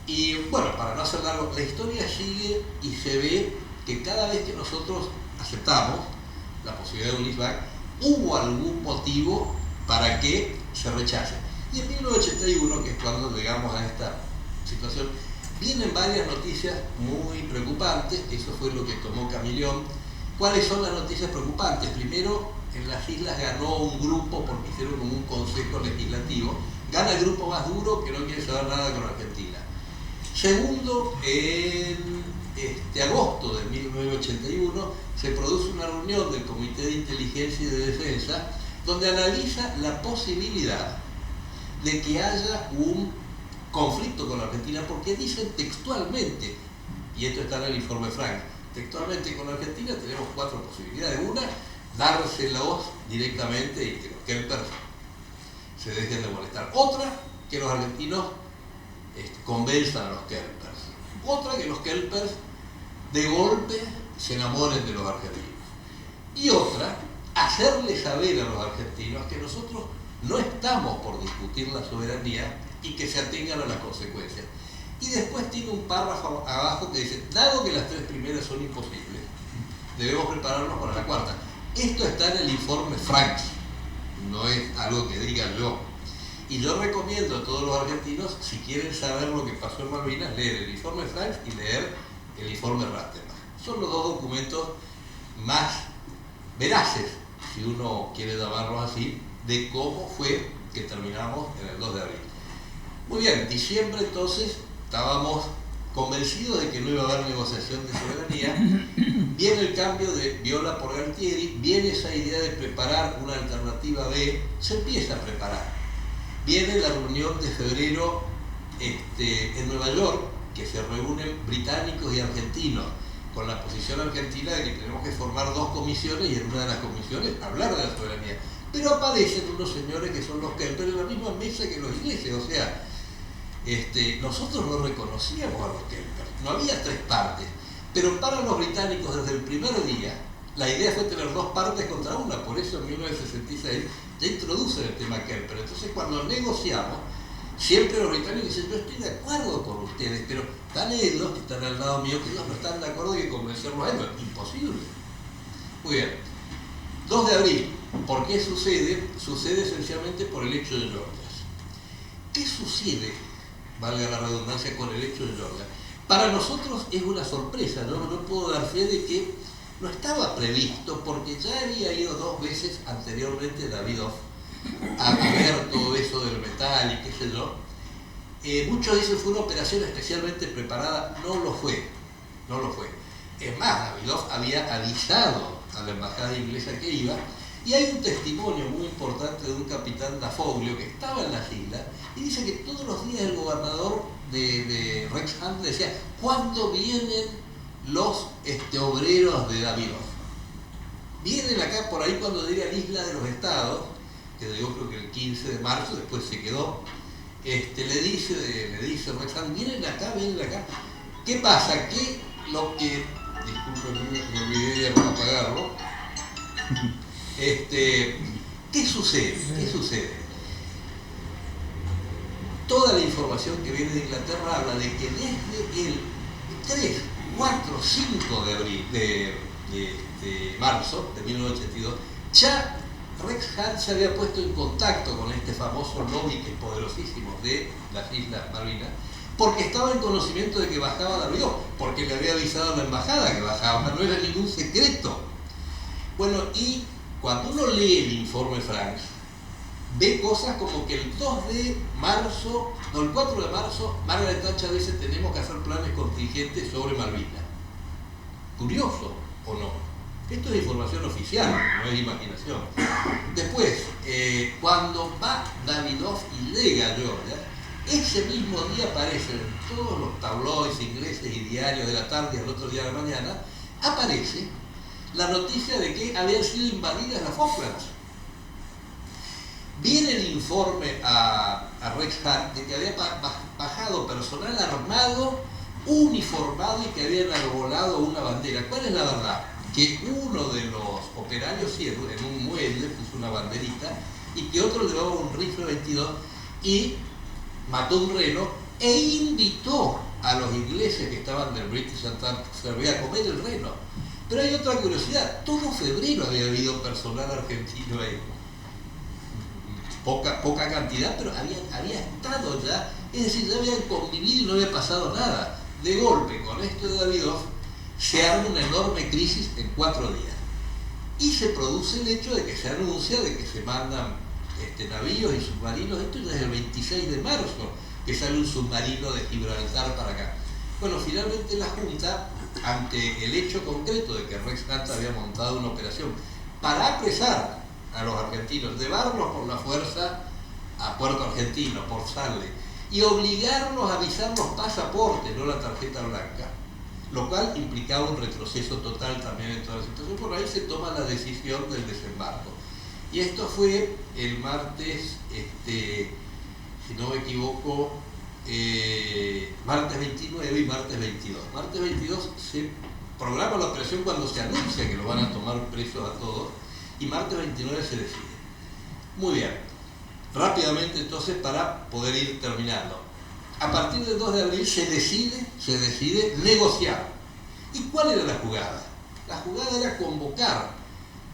Y bueno, para no hacer largo, la historia sigue y se ve que cada vez que nosotros aceptamos la posibilidad de un leaseback, hubo algún motivo para que se rechace. Y en 1981, que es cuando llegamos a esta situación, vienen varias noticias muy preocupantes, que eso fue lo que tomó Camillón. ¿Cuáles son las noticias preocupantes? Primero, en las islas ganó un grupo, porque hicieron como un consejo legislativo, gana el grupo más duro que no quiere saber nada con Argentina. Segundo, en agosto de 1981 se produce una reunión del Comité de Inteligencia y de Defensa donde analiza la posibilidad de que haya un conflicto con la Argentina, porque dicen textualmente, y esto está en el informe Frank, textualmente con la Argentina tenemos 4 posibilidades. Una, dárselos directamente y que los kelpers se dejen de molestar. Otra, que los argentinos convenzan a los kelpers. Otra, que los kelpers de golpe se enamoren de los argentinos. Y otra, hacerle saber a los argentinos que nosotros no estamos por discutir la soberanía y que se atengan a las consecuencias. Y después tiene un párrafo abajo que dice, dado que las 3 primeras son imposibles, debemos prepararnos para la 4ª. Esto está en el informe Franks, no es algo que diga yo. Y yo recomiendo a todos los argentinos, si quieren saber lo que pasó en Malvinas, leer el informe Franks y leer el informe Rattenbach. Son los 2 documentos más veraces, si uno quiere llamarlos así, de cómo fue que terminamos en el 2 de abril. Muy bien, diciembre entonces estábamos convencidos de que no iba a haber negociación de soberanía, viene el cambio de Viola por Galtieri, viene esa idea de preparar una alternativa B, se empieza a preparar. Viene la reunión de febrero en Nueva York, que se reúnen británicos y argentinos, con la posición argentina de que tenemos que formar 2 comisiones y en una de las comisiones hablar de la soberanía. Pero aparecen unos señores que son los Kemper en la misma mesa que los ingleses, o sea, nosotros no reconocíamos a los Kemper, no había 3 partes, pero para los británicos desde el primer día la idea fue tener 2 partes contra una, por eso en 1966 ya introducen el tema Kemper. Entonces cuando negociamos, siempre los británicos dicen, yo estoy de acuerdo con ustedes, pero están ellos que están al lado mío, que ellos no están de acuerdo y que convencerlos a ellos, imposible. Muy bien, 2 de abril, ¿por qué sucede? Sucede esencialmente por el hecho de Georgia. ¿Qué sucede, valga la redundancia, con el hecho de Georgia? Para nosotros es una sorpresa, ¿no? No puedo dar fe de que no estaba previsto, porque ya había ido 2 veces anteriormente Davidoff a ver todo eso del metal y qué sé yo. Muchos dicen fue una operación especialmente preparada, no lo fue. Es más, Davidoff había avisado a la embajada inglesa que iba, y hay un testimonio muy importante de un capitán Dafoglio que estaba en las islas y dice que todos los días el gobernador de Rex Hunt decía, ¿cuándo vienen los obreros de Davidoff? Vienen acá por ahí cuando llegue a la isla de los Estados, que yo creo que el 15 de marzo, después se quedó, le dice Rex Hunt, vienen acá. ¿Qué pasa? Que lo que, disculpen, me olvidé de apagarlo. ¿Qué sucede? Toda la información que viene de Inglaterra habla de que desde el 3, 4, 5 de abril, de marzo de 1982, ya Rex Hunt se había puesto en contacto con este famoso lobby que es poderosísimo de las Islas Malvinas, porque estaba en conocimiento de que bajaba Davidoff, porque le había avisado a la embajada que bajaba, no era ningún secreto. Bueno, y cuando uno lee el informe Franks, ve cosas como que el 4 de marzo, Margaret Thatcher dice tenemos que hacer planes contingentes sobre Malvinas. Curioso, ¿o no? Esto es información oficial, no es imaginación. Después, cuando va Davidoff y llega a Georgia, ese mismo día aparecen en todos los tabloides ingleses y diarios de la tarde y al otro día de la mañana, aparece la noticia de que habían sido invadidas las Falklands. Viene el informe a Rex Hunt de que había bajado personal armado, uniformado y que habían arbolado una bandera. ¿Cuál es la verdad? Que uno de los operarios ciegos en un muelle puso una banderita y que otro llevaba un rifle 22 y mató un reno e invitó a los ingleses que estaban del British Antarctic Survey a comer el reno. Pero hay otra curiosidad, todo febrero había habido personal argentino ahí. Poca cantidad, pero había estado ya, es decir, ya habían convivido y no había pasado nada. De golpe, con esto de Davidoff, se arma una enorme crisis en 4 días. Y se produce el hecho de que se anuncia de que se mandan navíos y submarinos, esto ya es el 26 de marzo, que sale un submarino de Gibraltar para acá. Bueno, finalmente la Junta, ante el hecho concreto de que Rex Hunt había montado una operación para apresar a los argentinos, llevarlos por la fuerza a Puerto Argentino, por Sale, y obligarlos a avisar los pasaportes, no la tarjeta blanca, lo cual implicaba un retroceso total también en toda la situación. Por ahí se toma la decisión del desembarco. Y esto fue el martes, si no me equivoco, martes 29 y martes 22. Martes 22 se programa la operación cuando se anuncia que lo van a tomar presos a todos, y martes 29 se decide. Muy bien, rápidamente entonces para poder ir terminando. A partir del 2 de abril se decide negociar. ¿Y cuál era la jugada? La jugada era convocar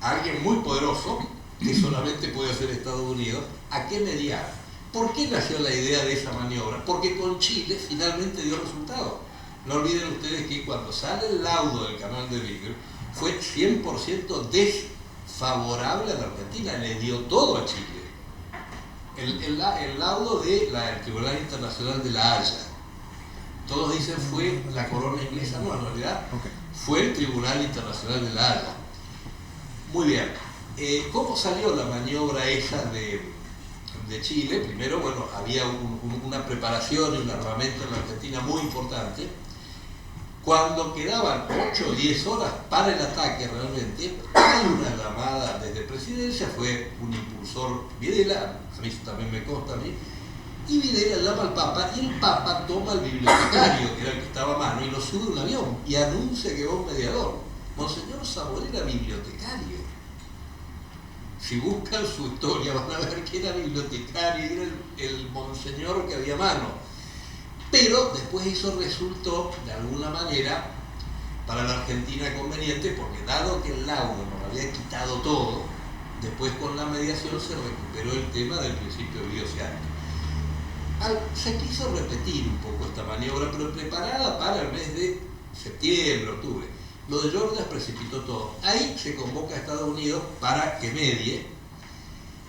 a alguien muy poderoso, que solamente puede hacer Estados Unidos, a que mediara. ¿Por qué nació la idea de esa maniobra? Porque con Chile finalmente dio resultado. No olviden ustedes que cuando sale el laudo del canal de Beagle fue 100% desfavorable a la Argentina, le dio todo a Chile. El laudo del Tribunal Internacional de La Haya. Todos dicen fue la corona inglesa, no, en realidad fue el Tribunal Internacional de la Haya. Muy bien. ¿Cómo salió la maniobra esa de Chile? Primero, bueno, había una preparación y un armamento en la Argentina muy importante. Cuando quedaban 8 o 10 horas para el ataque realmente, hay una llamada desde Presidencia, fue un impulsor Videla, a mí eso también me consta a mí, y Videla llama al Papa y el Papa toma al bibliotecario, que era el que estaba a mano, y lo sube a un avión y anuncia que va un mediador. Monseñor Sabor era bibliotecario. Si buscan su historia van a ver que era bibliotecario, era el monseñor que había a mano. Pero después eso resultó, de alguna manera, para la Argentina conveniente, porque dado que el laudo nos había quitado todo, después con la mediación se recuperó el tema del principio bioceánico. Se quiso repetir un poco esta maniobra, pero preparada para el mes de septiembre, octubre. Lo de Georgia precipitó todo. Ahí se convoca a Estados Unidos para que medie,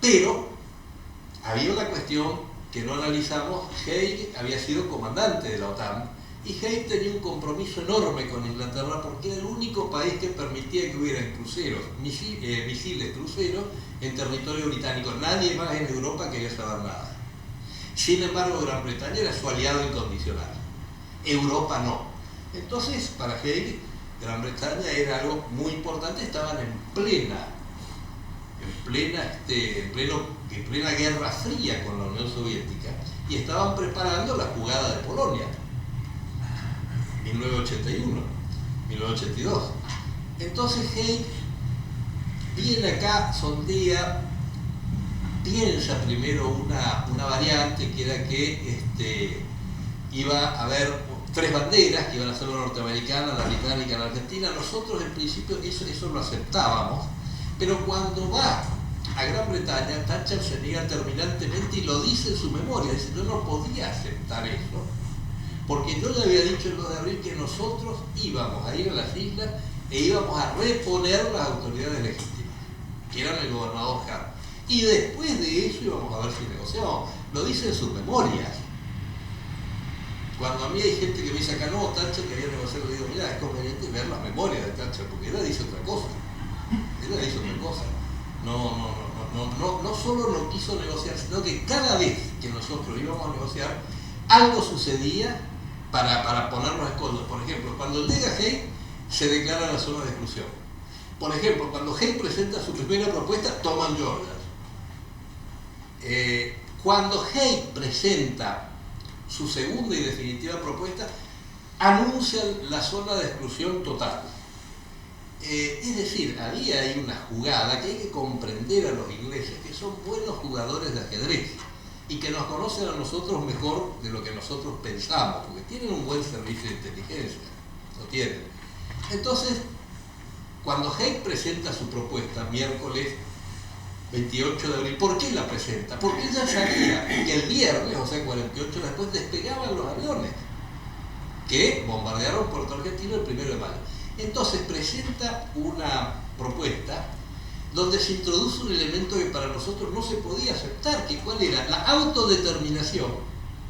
pero había una cuestión que no analizamos. Haig había sido comandante de la OTAN y Haig tenía un compromiso enorme con Inglaterra porque era el único país que permitía que hubieran cruceros, misiles cruceros en territorio británico. Nadie más en Europa quería saber nada. Sin embargo, Gran Bretaña era su aliado incondicional. Europa no. Entonces, para Haig, Gran Bretaña era algo muy importante. Estaban en plena Guerra Fría con la Unión Soviética y estaban preparando la jugada de Polonia, 1981, 1982. Entonces Haig viene acá, sondea, piensa primero una variante que era que iba a haber 3 banderas, que iban a ser la norteamericana, la británica, la argentina. Nosotros en principio eso lo aceptábamos, pero cuando va a Gran Bretaña, Thatcher se niega terminantemente y lo dice en su memoria. Dice: yo no podía aceptar eso, porque yo le había dicho el 2 de abril que nosotros íbamos a ir a las islas e íbamos a reponer las autoridades legítimas, que eran el gobernador Hart. Y después de eso íbamos a ver si negociábamos. Lo dice en sus memorias. Cuando a mí hay gente que me dice acá, no, Thatcher quería negociar, le digo: mira, es conveniente ver las memorias de Thatcher, porque ella dice otra cosa. No solo no quiso negociar, sino que cada vez que nosotros íbamos a negociar, algo sucedía para ponernos escollos. Por ejemplo, cuando llega Haig, se declara la zona de exclusión. Por ejemplo, cuando Haig presenta su primera propuesta, toman Georgia. Cuando Haig presenta su segunda y definitiva propuesta, anuncian la zona de exclusión total. Es decir, había ahí una jugada que hay que comprender a los ingleses, que son buenos jugadores de ajedrez y que nos conocen a nosotros mejor de lo que nosotros pensamos, porque tienen un buen servicio de inteligencia, lo tienen. Entonces, cuando Haig presenta su propuesta, miércoles 28 de abril, ¿por qué la presenta? Porque ella sabía que el viernes, o sea 48 horas después, despegaban los aviones que bombardearon Puerto Argentino el 1 de mayo. Entonces presenta una propuesta donde se introduce un elemento que para nosotros no se podía aceptar, que cuál era la autodeterminación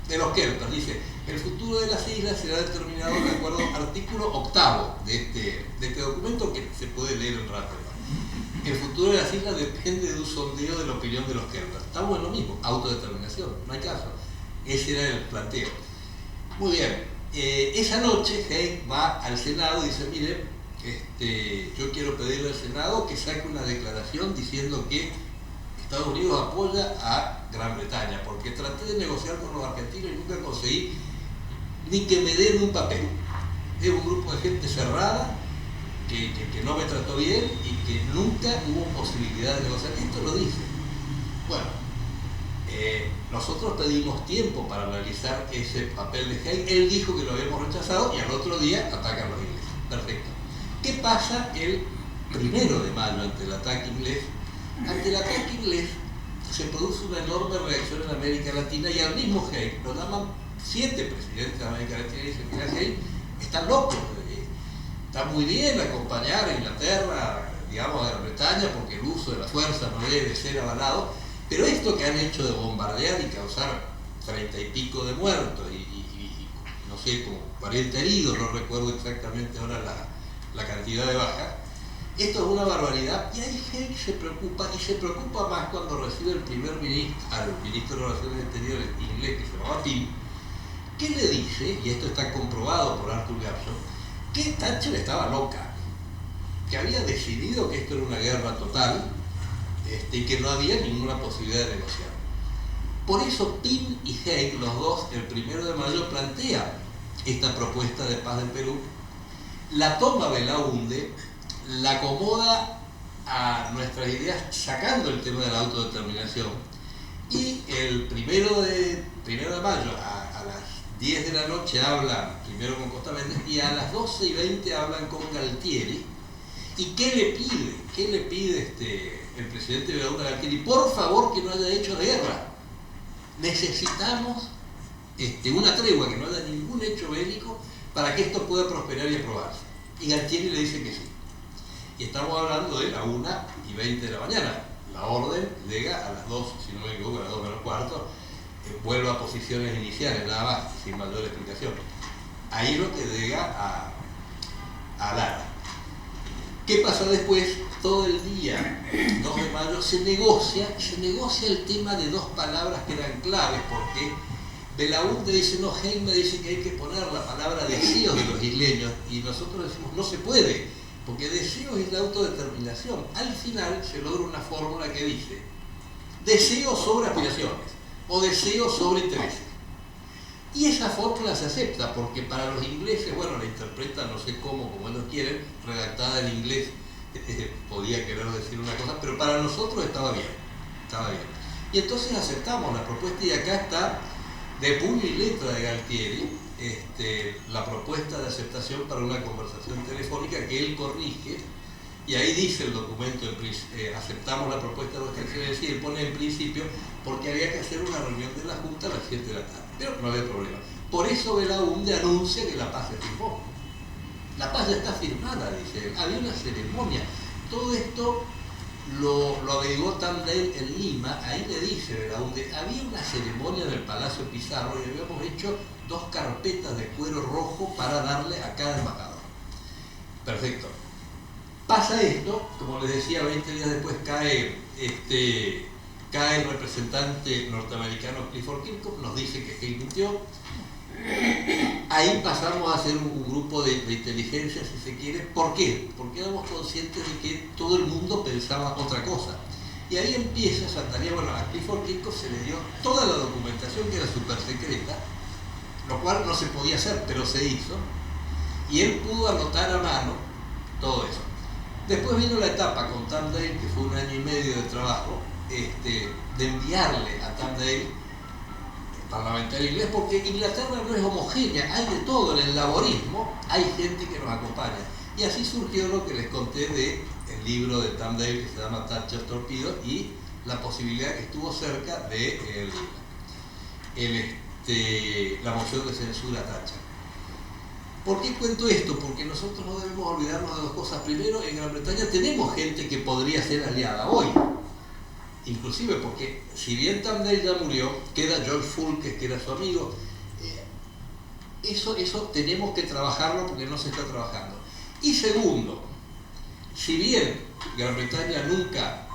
de los Kelpers. Dice: el futuro de las islas será determinado de acuerdo al artículo 8 de este documento, que se puede leer en rato. El futuro de las islas depende de un sondeo de la opinión de los Kelpers. Estamos en lo mismo, autodeterminación, no hay caso. Ese era el planteo. Muy bien. Esa noche Haig va al Senado y dice: mire, yo quiero pedirle al Senado que saque una declaración diciendo que Estados Unidos apoya a Gran Bretaña, porque traté de negociar con los argentinos y nunca conseguí ni que me den un papel. Es un grupo de gente cerrada que no me trató bien y que nunca hubo posibilidad de negociar. Esto lo dice. Bueno, nosotros pedimos tiempo para analizar ese papel de Haig. Él dijo que lo habíamos rechazado y al otro día atacan los ingleses. Perfecto. ¿Qué pasa el 1 de mayo ante el ataque inglés? Ante el ataque inglés se produce una enorme reacción en América Latina y al mismo Haig lo llaman 7 presidentes de América Latina y dicen: mira, Haig está loco, está muy bien acompañar a Inglaterra, digamos, a Gran Bretaña, porque el uso de la fuerza no debe ser avalado, pero esto que han hecho de bombardear y causar 30 y pico de muertos y no sé, como 40 heridos, no recuerdo exactamente ahora la cantidad de bajas. Esto es una barbaridad, y ahí Haig se preocupa, y se preocupa más cuando recibe el ministro de Relaciones Exteriores inglés, que se llamaba Pym, que le dice, y esto está comprobado por Arthur Gapson, que Thatcher estaba loca, que había decidido que esto era una guerra total, y que no había ninguna posibilidad de negociar. Por eso Pym y Haig, los dos, el 1 de mayo, plantean esta propuesta de paz del Perú, la toma Belaúnde, la acomoda a nuestras ideas sacando el tema de la autodeterminación, y el 1 de mayo a las 10 de la noche hablan primero con Costa Méndez y a las 12:20 hablan con Galtieri. ¿Y qué le pide? ¿Qué le pide el presidente Belaúnde a Galtieri? Por favor, que no haya hecho de guerra. Necesitamos una tregua, que no haya ningún hecho bélico para que esto pueda prosperar y aprobarse. Y Galtieri le dice que sí. Y estamos hablando de la 1:20 de la mañana. La orden llega a las 2, si no me equivoco, a las 2 menos cuarto, vuelve a posiciones iniciales, nada más, sin mayor explicación. Ahí es lo que llega a Lara. ¿Qué pasa después? Todo el día 2 de mayo se negocia el tema de dos palabras que eran claves, porque Belaúnde dice, no, Haig me dice que hay que poner la palabra deseos de los isleños, y nosotros decimos, no se puede, porque deseos es la autodeterminación. Al final se logra una fórmula que dice deseos sobre aspiraciones o deseos sobre intereses. Y esa fórmula se acepta porque para los ingleses, bueno, la interpretan no sé cómo, como ellos quieren, redactada en inglés, podía querer decir una cosa, pero para nosotros estaba bien. Y entonces aceptamos la propuesta, y acá está de puño y letra de Galtieri la propuesta de aceptación para una conversación telefónica que él corrige, y ahí dice el documento, aceptamos la propuesta de los terceros, y él pone en principio porque había que hacer una reunión de la Junta a las 7 de la tarde, pero no había problema. Por eso Belaúnde anuncia que la paz se firmó. La paz ya está firmada, dice él. Había una ceremonia. Todo esto lo averiguó Tamdale en Lima. Ahí le dice Belaúnde, había una ceremonia en el Palacio Pizarro y habíamos hecho 2 carpetas de cuero rojo para darle a cada embajador. Perfecto. Pasa esto, como les decía, 20 días después cae el representante norteamericano Clifford Kirkhope, nos dice que Haig mintió. Ahí pasamos a hacer un grupo de inteligencia, si se quiere. ¿Por qué? Porque éramos conscientes de que todo el mundo pensaba otra cosa. Y ahí empieza esa tarea. Bueno, a Clifford Kirkhope se le dio toda la documentación, que era súper secreta, lo cual no se podía hacer, pero se hizo. Y él pudo anotar a mano todo eso. Después vino la etapa con Tamdale, que fue 1 año y medio de trabajo, de enviarle a Tamdale parlamentario inglés, porque Inglaterra no es homogénea, hay de todo, en el laborismo hay gente que nos acompaña. Y así surgió lo que les conté del libro de Tamdale, que se llama Thatcher Torpedo, y la posibilidad que estuvo cerca de la moción de censura a Thatcher. ¿Por qué cuento esto? Porque nosotros no debemos olvidarnos de dos cosas. Primero, en Gran Bretaña tenemos gente que podría ser aliada hoy. Inclusive porque, si bien Tamdale ya murió, queda George Fulke, que era su amigo. Eso tenemos que trabajarlo porque no se está trabajando. Y segundo, si bien Gran Bretaña nunca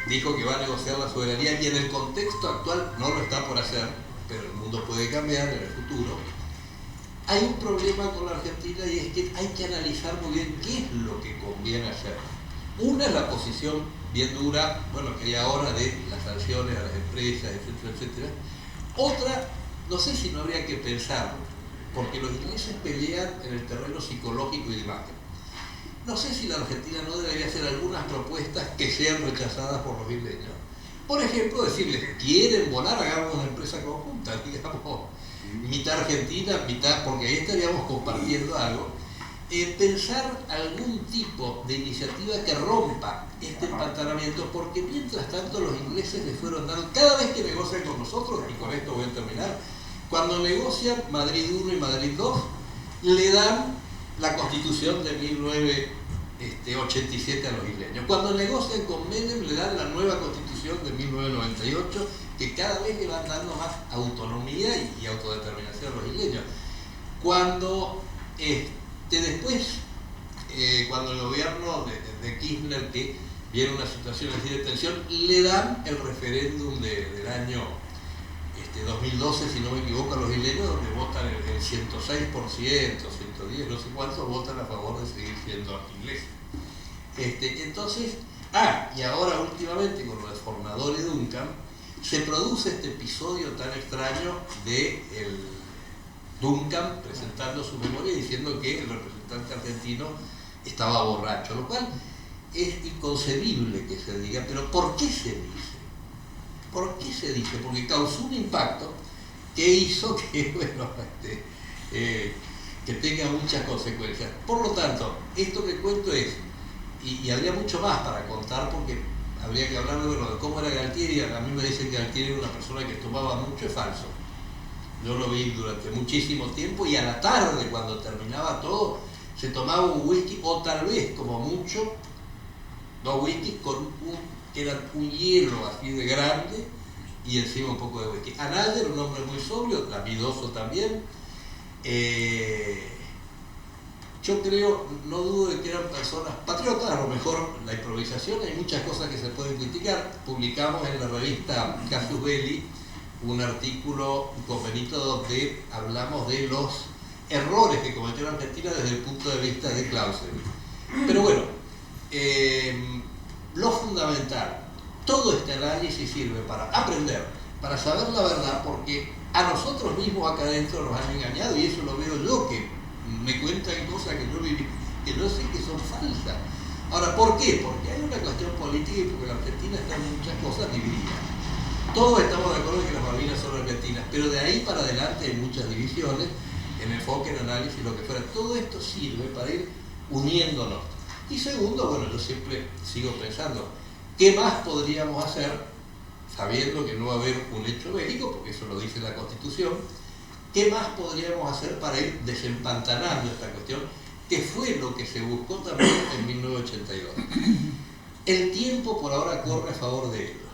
dijo que va a negociar la soberanía, y en el contexto actual no lo está por hacer, pero el mundo puede cambiar en el futuro, hay un problema con la Argentina, y es que hay que analizar muy bien qué es lo que conviene hacer. Una es la posición bien dura, bueno, que hay ahora de las sanciones a las empresas, etcétera, etcétera. Otra, no sé si no habría que pensar, porque los ingleses pelean en el terreno psicológico y de imagen. No sé si la Argentina no debería hacer algunas propuestas que sean rechazadas por los isleños. Por ejemplo, decirles, ¿quieren volar? Hagamos una empresa conjunta, digamos, mitad argentina, mitad, porque ahí estaríamos compartiendo algo. Pensar algún tipo de iniciativa que rompa este empantanamiento, porque mientras tanto los ingleses les fueron dando, cada vez que negocian con nosotros, y con esto voy a terminar, cuando negocian Madrid 1 y Madrid 2, le dan la Constitución de 1987 a los isleños. Cuando negocian con Menem, le dan la nueva Constitución de 1998, que cada vez le van dando más autonomía y autodeterminación a los isleños. cuando después, cuando el gobierno de Kirchner, que viene una situación así de tensión, le dan el referéndum del año 2012, si no me equivoco, a los isleños, donde votan el 106%, 110, no sé cuántos votan a favor de seguir siendo ingleses. Entonces, y ahora últimamente con los Fornador y Duncan, se produce este episodio tan extraño de Duncan presentando su memoria diciendo que el representante argentino estaba borracho, lo cual es inconcebible que se diga, pero ¿por qué se dice? ¿Por qué se dice? Porque causó un impacto que hizo que, bueno, que tenga muchas consecuencias. Por lo tanto, esto que cuento es, y habría mucho más para contar porque habría que hablar de cómo era Galtieri. A mí me dicen que Galtieri era una persona que tomaba mucho, es falso. Yo lo vi durante muchísimo tiempo y a la tarde, cuando terminaba todo, se tomaba un whisky o tal vez, como mucho, 2 whisky que era un hielo así de grande y encima un poco de whisky. Anaya era un hombre muy sobrio, lapidoso también. Yo creo, no dudo de que eran personas patriotas, a lo mejor la improvisación, hay muchas cosas que se pueden criticar. Publicamos en la revista Casus Belli un artículo con Benito donde hablamos de los errores que cometió la Argentina desde el punto de vista de Clausewitz. Pero bueno, lo fundamental, todo este análisis sirve para aprender, para saber la verdad, porque a nosotros mismos acá adentro nos han engañado, y eso lo veo yo, que me cuentan cosas que yo viví, que yo sé que son falsas. Ahora, ¿por qué? Porque hay una cuestión política y porque la Argentina está en muchas cosas dividida. Todos estamos de acuerdo en que las Malvinas son argentinas, pero de ahí para adelante hay muchas divisiones, en enfoque, en análisis, lo que fuera. Todo esto sirve para ir uniéndonos. Y segundo, bueno, yo siempre sigo pensando, ¿qué más podríamos hacer, sabiendo que no va a haber un hecho bélico, porque eso lo dice la Constitución? ¿Qué más podríamos hacer para ir desempantanando esta cuestión, que fue lo que se buscó también en 1982? El tiempo por ahora corre a favor de ellos,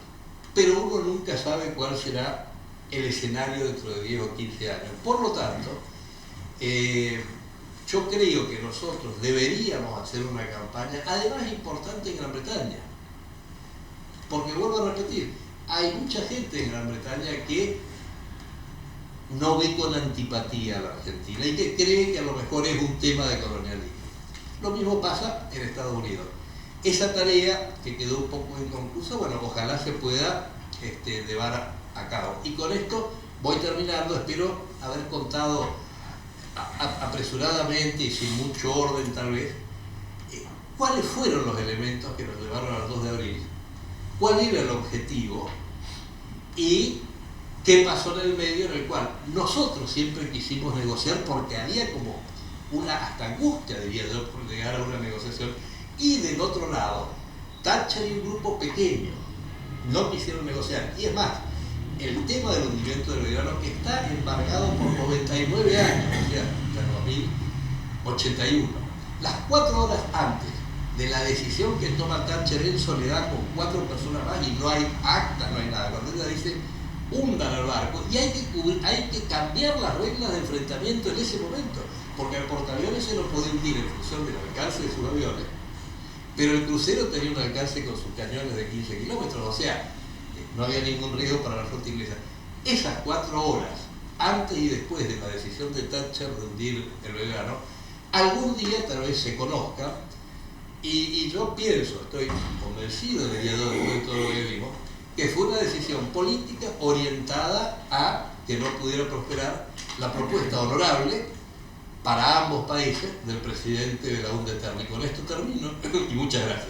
pero uno nunca sabe cuál será el escenario dentro de 10 o 15 años. Por lo tanto, yo creo que nosotros deberíamos hacer una campaña, además importante en Gran Bretaña, porque vuelvo a repetir, hay mucha gente en Gran Bretaña que no ve con antipatía a la Argentina y que cree que a lo mejor es un tema de colonialismo. Lo mismo pasa en Estados Unidos. Esa tarea que quedó un poco inconclusa, bueno, ojalá se pueda llevar a cabo. Y con esto voy terminando, espero haber contado apresuradamente y sin mucho orden tal vez, cuáles fueron los elementos que nos llevaron al 2 de abril, cuál era el objetivo y qué pasó en el medio, en el cual nosotros siempre quisimos negociar porque había como una hasta angustia, diría yo, por llegar a una negociación, y del otro lado, Thatcher y un grupo pequeño no quisieron negociar. Y es más, el tema del hundimiento del Belgrano, que está embargado por 99 años, o sea, hasta 2081, las 4 horas antes de la decisión que toma Thatcher en soledad con 4 personas más, y no hay acta, no hay nada, cuando ella dice hundan al barco, y hay que cambiar las reglas de enfrentamiento en ese momento, porque el portaaviones se lo podía hundir en función del alcance de sus aviones, pero el crucero tenía un alcance con sus cañones de 15 kilómetros, o sea, no había ningún riesgo para la flota inglesa. Esas 4 horas, antes y después de la decisión de Thatcher de hundir el Belgrano, algún día tal vez se conozca, y yo pienso, estoy convencido de todo lo que vimos, que fue una decisión política orientada a que no pudiera prosperar la propuesta honorable para ambos países del presidente de la UNDETERN. Y con esto termino, y muchas gracias.